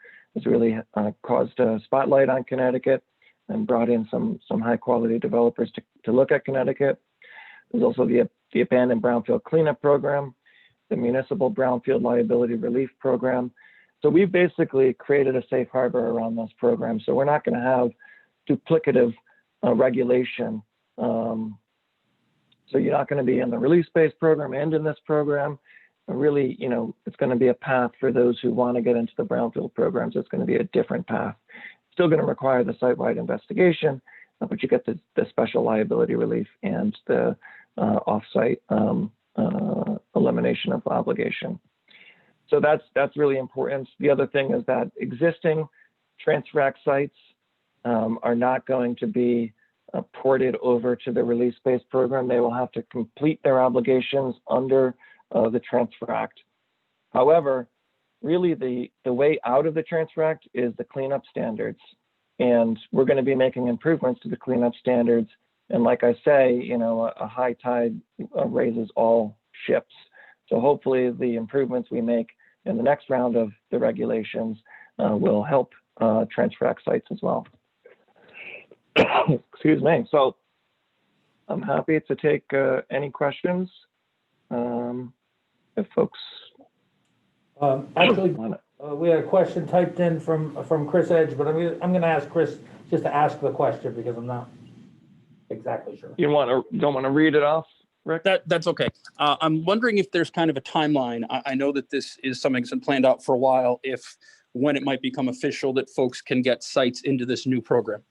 [SPEAKER 15] really caused a spotlight on Connecticut and brought in some high quality developers to look at Connecticut. There's also the abandoned brownfield cleanup program, the municipal brownfield liability relief program. So we've basically created a safe harbor around those programs. So we're not going to have duplicative regulation. So you're not going to be in the release-based program and in this program. Really, it's going to be a path for those who want to get into the brownfield programs. It's going to be a different path. Still going to require the site-wide investigation, but you get the special liability relief and the off-site elimination of obligation. So that's really important. The other thing is that existing transfer act sites are not going to be ported over to the release-based program. They will have to complete their obligations under the Transfer Act. However, really the way out of the Transfer Act is the cleanup standards. And we're going to be making improvements to the cleanup standards. And like I say, a high tide raises all ships. So hopefully the improvements we make in the next round of the regulations will help Transfer Act sites as well. Excuse me. So I'm happy to take any questions if folks.
[SPEAKER 1] Actually, we had a question typed in from Chris Edge, but I'm going to ask Chris just to ask the question because I'm not exactly sure.
[SPEAKER 15] You don't want to read it off, Rick?
[SPEAKER 11] That's okay. I'm wondering if there's kind of a timeline. I know that this is something that's been planned out for a while. When it might become official that folks can get sites into this new program.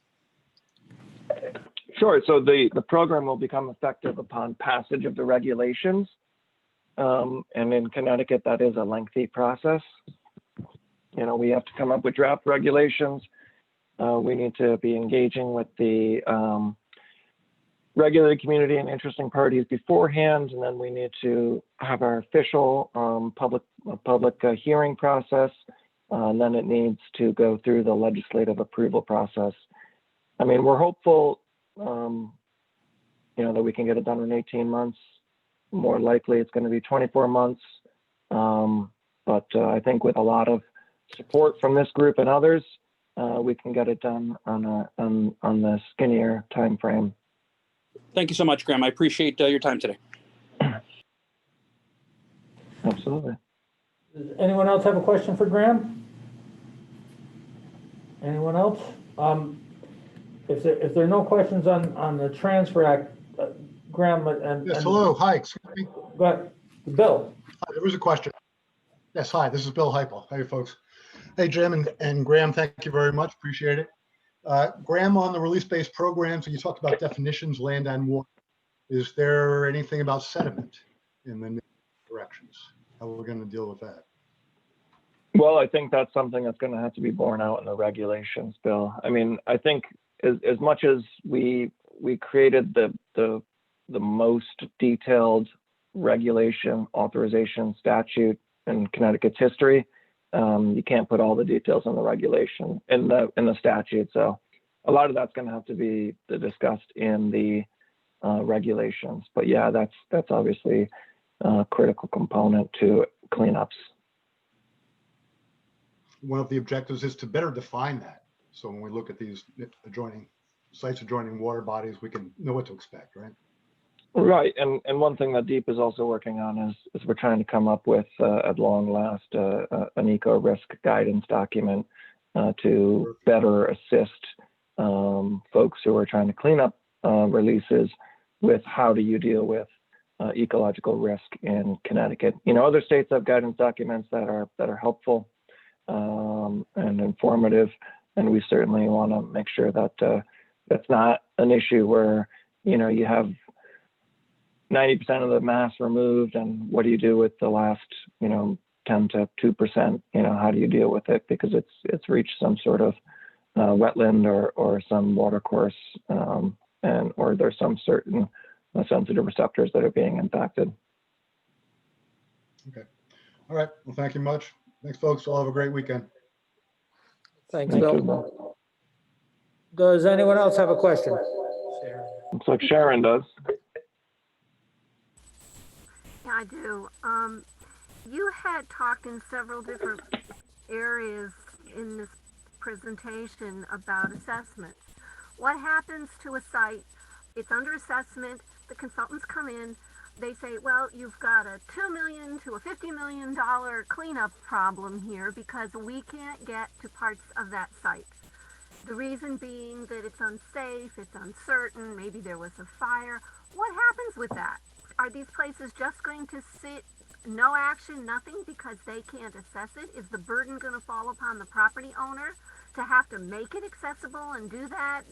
[SPEAKER 15] Sure. So the program will become effective upon passage of the regulations. And in Connecticut, that is a lengthy process. We have to come up with draft regulations. We need to be engaging with the regulated community and interesting parties beforehand, and then we need to have our official public hearing process. And then it needs to go through the legislative approval process. I mean, we're hopeful, that we can get it done in 18 months. More likely, it's going to be 24 months. But I think with a lot of support from this group and others, we can get it done on the skinnier time frame.
[SPEAKER 11] Thank you so much, Graham. I appreciate your time today.
[SPEAKER 15] Absolutely.
[SPEAKER 1] Does anyone else have a question for Graham? Anyone else? If there are no questions on the transfer act, Graham and.
[SPEAKER 16] Yes, hello, hi, excuse me.
[SPEAKER 1] Go ahead. Bill.
[SPEAKER 16] Hi, there was a question. Yes, hi, this is Bill Heupel. Hey, folks. Hey, Jim and Graham, thank you very much, appreciate it. Graham, on the release-based programs, you talked about definitions, land and water. Is there anything about sediment in the new directions? How are we going to deal with that?
[SPEAKER 15] Well, I think that's something that's going to have to be borne out in the regulations, Bill. I mean, I think as much as we created the most detailed regulation, authorization, statute in Connecticut's history, you can't put all the details in the regulation in the statute. So a lot of that's going to have to be discussed in the regulations. But yeah, that's obviously a critical component to cleanups.
[SPEAKER 16] One of the objectives is to better define that. So when we look at these sites adjoining water bodies, we can know what to expect, right?
[SPEAKER 15] Right, and one thing that DEEP is also working on is we're trying to come up with, at long last, an eco-risk guidance document to better assist folks who are trying to clean up releases with how do you deal with ecological risk in Connecticut. You know, other states have guidance documents that are helpful and informative, and we certainly want to make sure that that's not an issue where, you know, you have 90% of the mass removed, and what do you do with the last, 10 to 2%? How do you deal with it? Because it's reached some sort of wetland or some water course, or there's some certain sensitive receptors that are being impacted.
[SPEAKER 16] Okay. All right. Well, thank you much. Thanks, folks. All have a great weekend.
[SPEAKER 1] Thanks, Bill. Does anyone else have a question?
[SPEAKER 15] Looks like Sharon does.
[SPEAKER 14] Yeah, I do. You had talked in several different areas in this presentation about assessments. What happens to a site? It's under assessment, the consultants come in, they say, well, you've got a $2 million to a $50 million cleanup problem here because we can't get to parts of that site. The reason being that it's unsafe, it's uncertain, maybe there was a fire. What happens with that? Are these places just going to sit, no action, nothing, because they can't assess it? Is the burden going to fall upon the property owner to have to make it accessible and do that,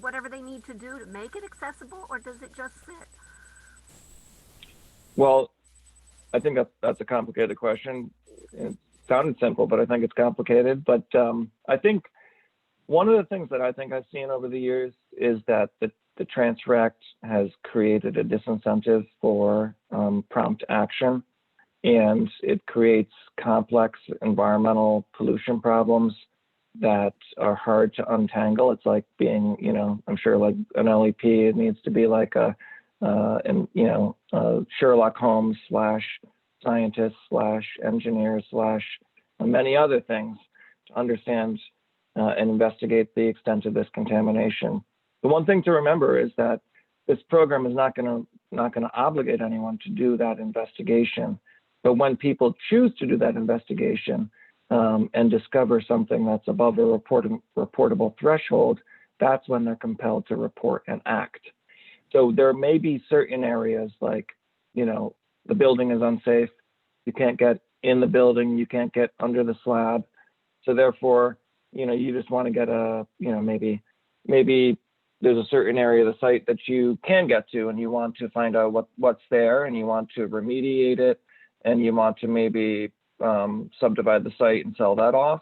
[SPEAKER 14] whatever they need to do to make it accessible, or does it just sit?
[SPEAKER 15] Well, I think that's a complicated question. It sounded simple, but I think it's complicated. But I think one of the things that I think I've seen over the years is that the Transfer Act has created a disincentive for prompt action, and it creates complex environmental pollution problems that are hard to untangle. It's like being, I'm sure like an LEP, it needs to be like Sherlock Holmes / scientist / engineer / many other things to understand and investigate the extent of this contamination. The one thing to remember is that this program is not going to obligate anyone to do that investigation. But when people choose to do that investigation and discover something that's above a reportable threshold, that's when they're compelled to report and act. So there may be certain areas like, the building is unsafe. You can't get in the building. You can't get under the slab. So therefore, you just want to get maybe there's a certain area of the site that you can get to, and you want to find out what's there, and you want to remediate it, and you want to maybe subdivide the site and sell that off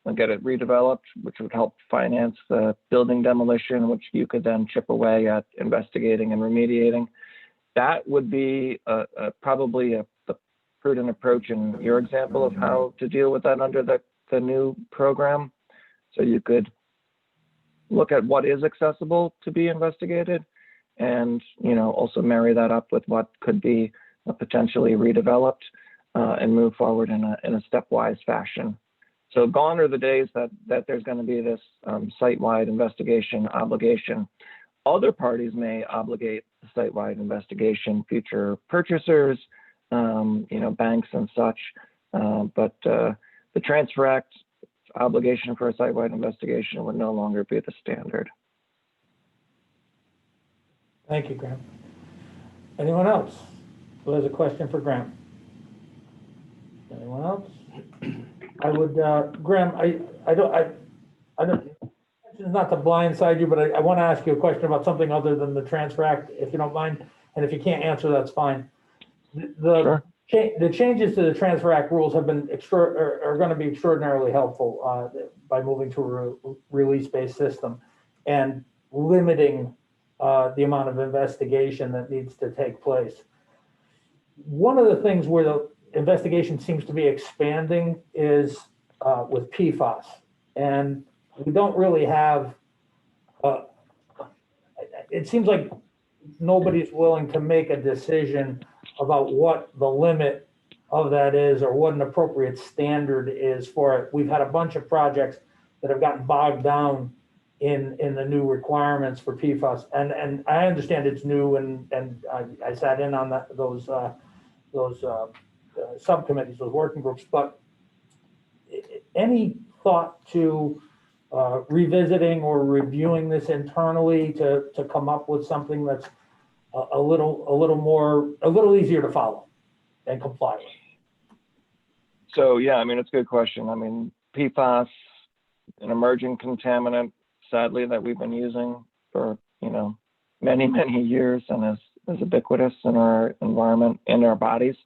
[SPEAKER 15] and get it redeveloped, which would help finance the building demolition, which you could then chip away at investigating and remediating. That would be probably the prudent approach in your example of how to deal with that under the new program. So you could look at what is accessible to be investigated, and also marry that up with what could be potentially redeveloped and move forward in a stepwise fashion. So gone are the days that there's going to be this site-wide investigation obligation. Other parties may obligate the site-wide investigation, future purchasers, banks and such. But the Transfer Act, obligation for a site-wide investigation would no longer be the standard.
[SPEAKER 1] Thank you, Graham. Anyone else who has a question for Graham? Anyone else? I would, Graham, I don't, it's not to blindside you, but I want to ask you a question about something other than the Transfer Act, if you don't mind. And if you can't answer, that's fine. The changes to the Transfer Act rules have been are going to be extraordinarily helpful by moving to a release-based system and limiting the amount of investigation that needs to take place. One of the things where the investigation seems to be expanding is with PFAS, and we don't really have. It seems like nobody's willing to make a decision about what the limit of that is or what an appropriate standard is for it. We've had a bunch of projects that have gotten bogged down in the new requirements for PFAS, and I understand it's new, and I sat in on those subcommittees, those working groups. But any thought to revisiting or reviewing this internally to come up with something that's a little easier to follow and comply with?
[SPEAKER 15] So yeah, I mean, it's a good question. I mean, PFAS, an emerging contaminant, sadly, that we've been using for, many, many years and is ubiquitous in our environment, in our bodies.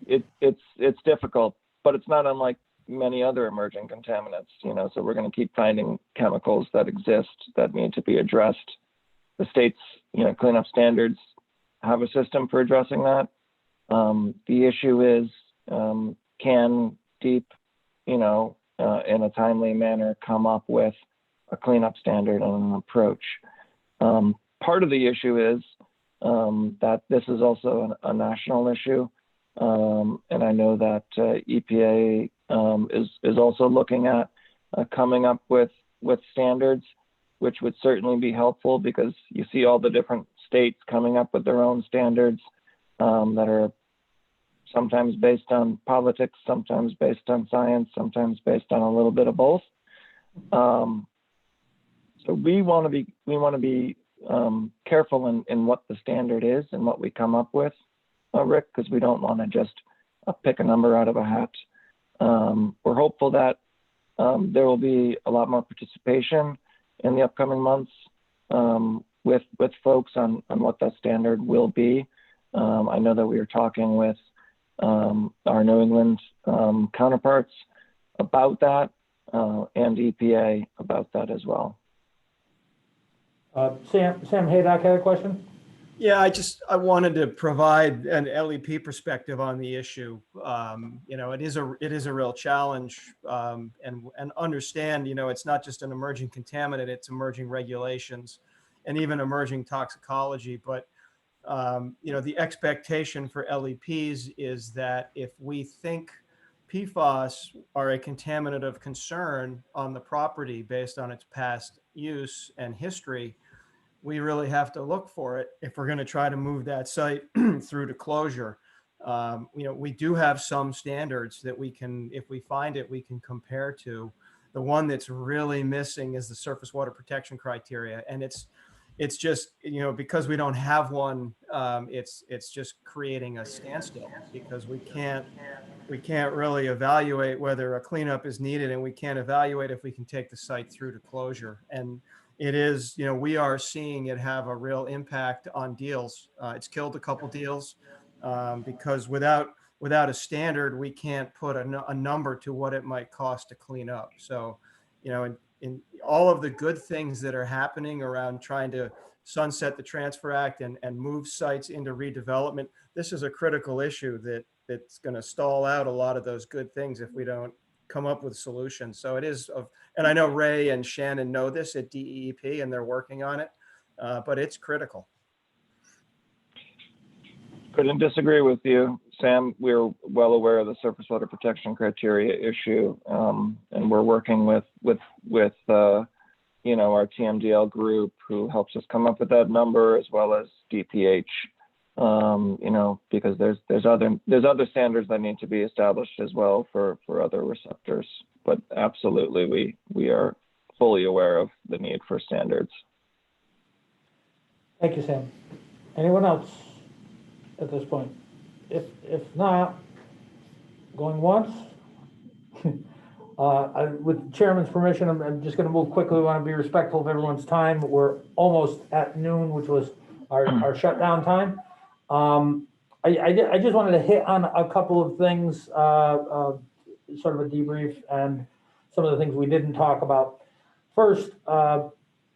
[SPEAKER 15] It's difficult, but it's not unlike many other emerging contaminants, so we're going to keep finding chemicals that exist that need to be addressed. The state's, cleanup standards have a system for addressing that. The issue is, can DEEP, in a timely manner, come up with a cleanup standard and an approach. Part of the issue is that this is also a national issue. And I know that EPA is also looking at coming up with standards, which would certainly be helpful because you see all the different states coming up with their own standards that are sometimes based on politics, sometimes based on science, sometimes based on a little bit of both. So we want to be careful in what the standard is and what we come up with, Rick, because we don't want to just pick a number out of a hat. We're hopeful that there will be a lot more participation in the upcoming months with folks on what that standard will be. I know that we are talking with our New England counterparts about that and EPA about that as well.
[SPEAKER 1] Sam Haydock had a question?
[SPEAKER 17] Yeah, I wanted to provide an LEP perspective on the issue. It is a real challenge, and understand, it's not just an emerging contaminant, it's emerging regulations and even emerging toxicology. But the expectation for LEPs is that if we think PFAS are a contaminant of concern on the property based on its past use and history, we really have to look for it if we're going to try to move that site through to closure. We do have some standards that we can, if we find it, we can compare to. The one that's really missing is the surface water protection criteria. And it's just, because we don't have one, it's just creating a standstill because we can't really evaluate whether a cleanup is needed, and we can't evaluate if we can take the site through to closure. And it is, we are seeing it have a real impact on deals. It's killed a couple deals because without a standard, we can't put a number to what it might cost to clean up. So, in all of the good things that are happening around trying to sunset the Transfer Act and move sites into redevelopment, this is a critical issue that's going to stall out a lot of those good things if we don't come up with solutions. So it is and I know Ray and Shannon know this at DEEP and they're working on it, but it's critical.
[SPEAKER 15] Couldn't disagree with you, Sam. We're well aware of the surface water protection criteria issue, and we're working with our TMDL group who helps us come up with that number, as well as DPH because there's other standards that need to be established as well for other receptors. But absolutely, we are fully aware of the need for standards.
[SPEAKER 1] Thank you, Sam. Anyone else at this point? If not, going once? With Chairman's permission, I'm just going to move quickly. We want to be respectful of everyone's time. We're almost at noon, which was our shutdown time. I just wanted to hit on a couple of things, sort of a debrief, and some of the things we didn't talk about. First,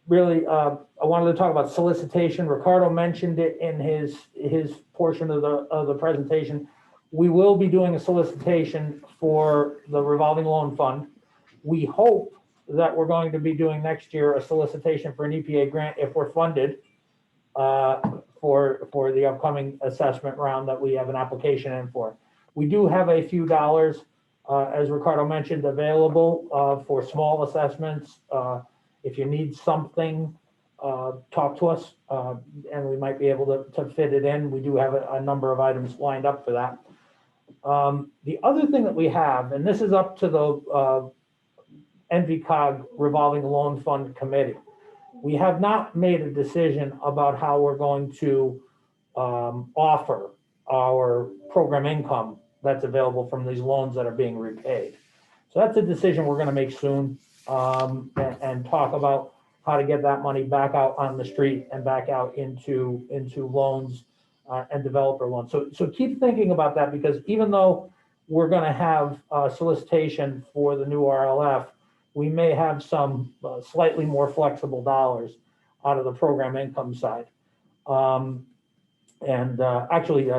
[SPEAKER 1] really, I wanted to talk about solicitation. Ricardo mentioned it in his portion of the presentation. We will be doing a solicitation for the revolving loan fund. We hope that we're going to be doing next year a solicitation for an EPA grant if we're funded for the upcoming assessment round that we have an application in for. We do have a few dollars, as Ricardo mentioned, available for small assessments. If you need something, talk to us, and we might be able to fit it in. We do have a number of items lined up for that. The other thing that we have, and this is up to the NVCOG Revolving Loan Fund Committee, we have not made a decision about how we're going to offer our program income that's available from these loans that are being repaid. So that's a decision we're going to make soon, and talk about how to get that money back out on the street and back out into loans and developer loans. So keep thinking about that, because even though we're going to have a solicitation for the new RLF, we may have some slightly more flexible dollars out of the program income side. Actually,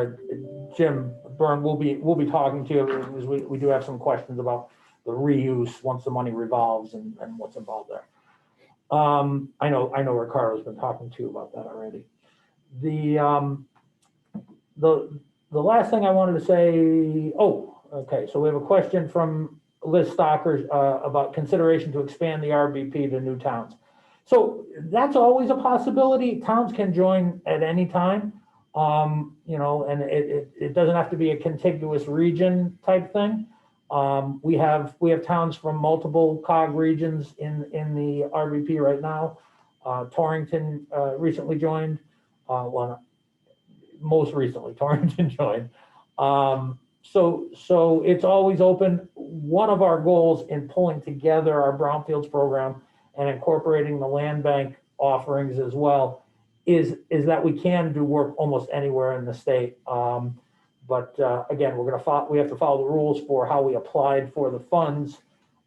[SPEAKER 1] Jim Byrne, we'll be talking to you, because we do have some questions about the reuse once the money revolves and what's involved there. I know Ricardo's been talking to you about that already. The last thing I wanted to say, okay, so we have a question from Liz Stockers about consideration to expand the RBP to new towns. So that's always a possibility. Towns can join at any time, and it doesn't have to be a contiguous region type thing. We have towns from multiple COG regions in the RBP right now. Torrington recently joined. Most recently, Torrington joined. So it's always open. One of our goals in pulling together our Brownfields program and incorporating the land bank offerings as well is that we can do work almost anywhere in the state. But again, we have to follow the rules for how we applied for the funds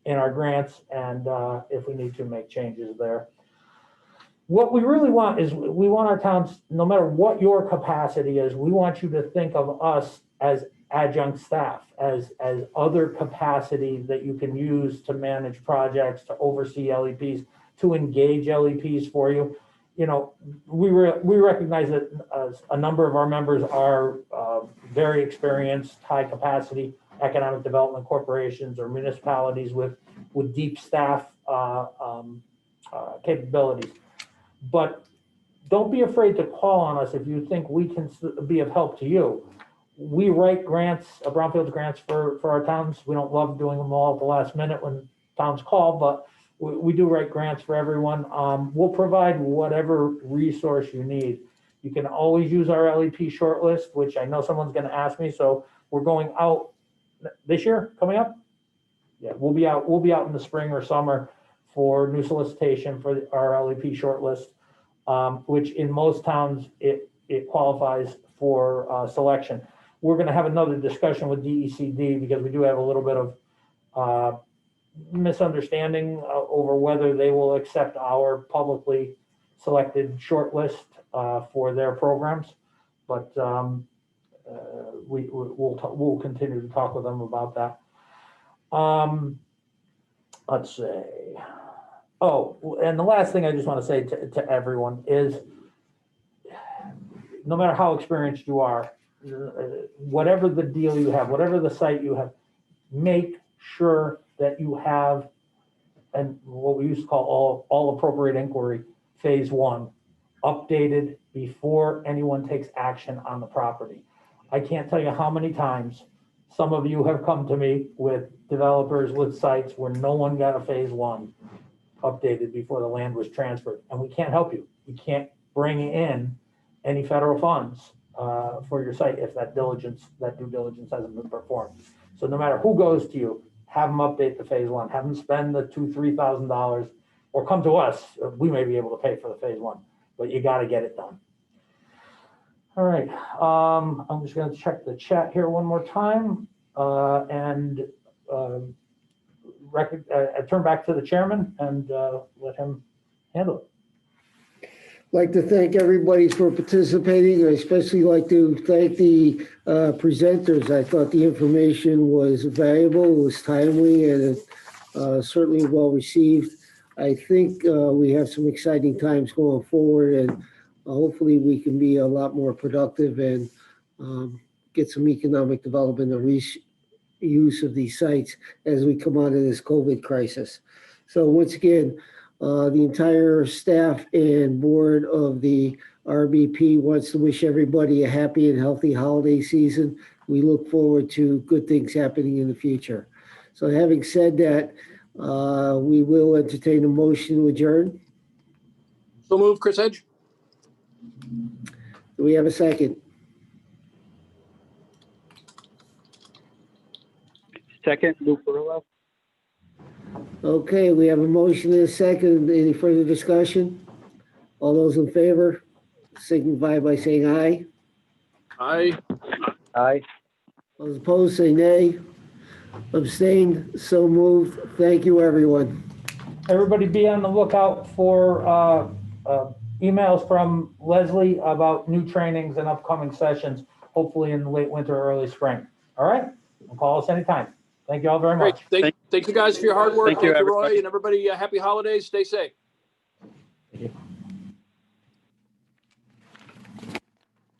[SPEAKER 1] in our grants, and if we need to make changes there. What we really want is we want our towns, no matter what your capacity is, we want you to think of us as adjunct staff, as other capacity that you can use to manage projects, to oversee LEPs, to engage LEPs for you. We recognize that a number of our members are very experienced, high capacity economic development corporations or municipalities with deep staff capabilities. But don't be afraid to call on us if you think we can be of help to you. We write grants, Brownfield grants for our towns. We don't love doing them all at the last minute when towns call, but we do write grants for everyone. We'll provide whatever resource you need. You can always use our LEP shortlist, which I know someone's going to ask me. So we're going out this year, coming up. Yeah, we'll be out in the spring or summer for new solicitation for our LEP shortlist, which in most towns it qualifies for selection. We're going to have another discussion with DECD because we do have a little bit of misunderstanding over whether they will accept our publicly selected shortlist for their programs, but we'll continue to talk with them about that. Let's see. Oh, and the last thing I just want to say to everyone is, no matter how experienced you are, whatever the deal you have, whatever the site you have, make sure that you have, and what we used to call all appropriate inquiry phase one updated before anyone takes action on the property. I can't tell you how many times some of you have come to me with developers with sites where no one got a phase one updated before the land was transferred, and we can't help you. We can't bring in any federal funds for your site if that due diligence hasn't been performed. So no matter who goes to you, have them update the phase one, have them spend the $2,000-3,000, or come to us. We may be able to pay for the phase one, but you got to get it done. All right, I'm just going to check the chat here one more time and turn back to the chairman and let him handle it.
[SPEAKER 2] I'd like to thank everybody for participating. I especially like to thank the presenters. I thought the information was valuable, it was timely, and certainly well received. I think we have some exciting times going forward, and hopefully we can be a lot more productive and get some economic development and use of these sites as we come out of this COVID crisis. So once again, the entire staff and board of the RBP wants to wish everybody a happy and healthy holiday season. We look forward to good things happening in the future. So having said that, we will entertain a motion to adjourn.
[SPEAKER 11] So move, Chris Edge.
[SPEAKER 2] Do we have a second?
[SPEAKER 6] Second, Lou Perillo.
[SPEAKER 2] Okay, we have a motion and a second. Any further discussion? All those in favor, signify by saying aye.
[SPEAKER 11] Aye.
[SPEAKER 6] Aye.
[SPEAKER 2] Those opposed, say nay. Abstained, so moved. Thank you, everyone.
[SPEAKER 1] Everybody be on the lookout for emails from Leslie about new trainings and upcoming sessions, hopefully in the late winter, early spring. All right? And call us anytime. Thank you all very
[SPEAKER 11] Great.
[SPEAKER 1] much.
[SPEAKER 11] Thank you guys for your hard work.
[SPEAKER 6] Thank you,
[SPEAKER 11] Roy,
[SPEAKER 6] everybody.
[SPEAKER 11] and everybody. Happy holidays. Stay safe.
[SPEAKER 4] Thank you.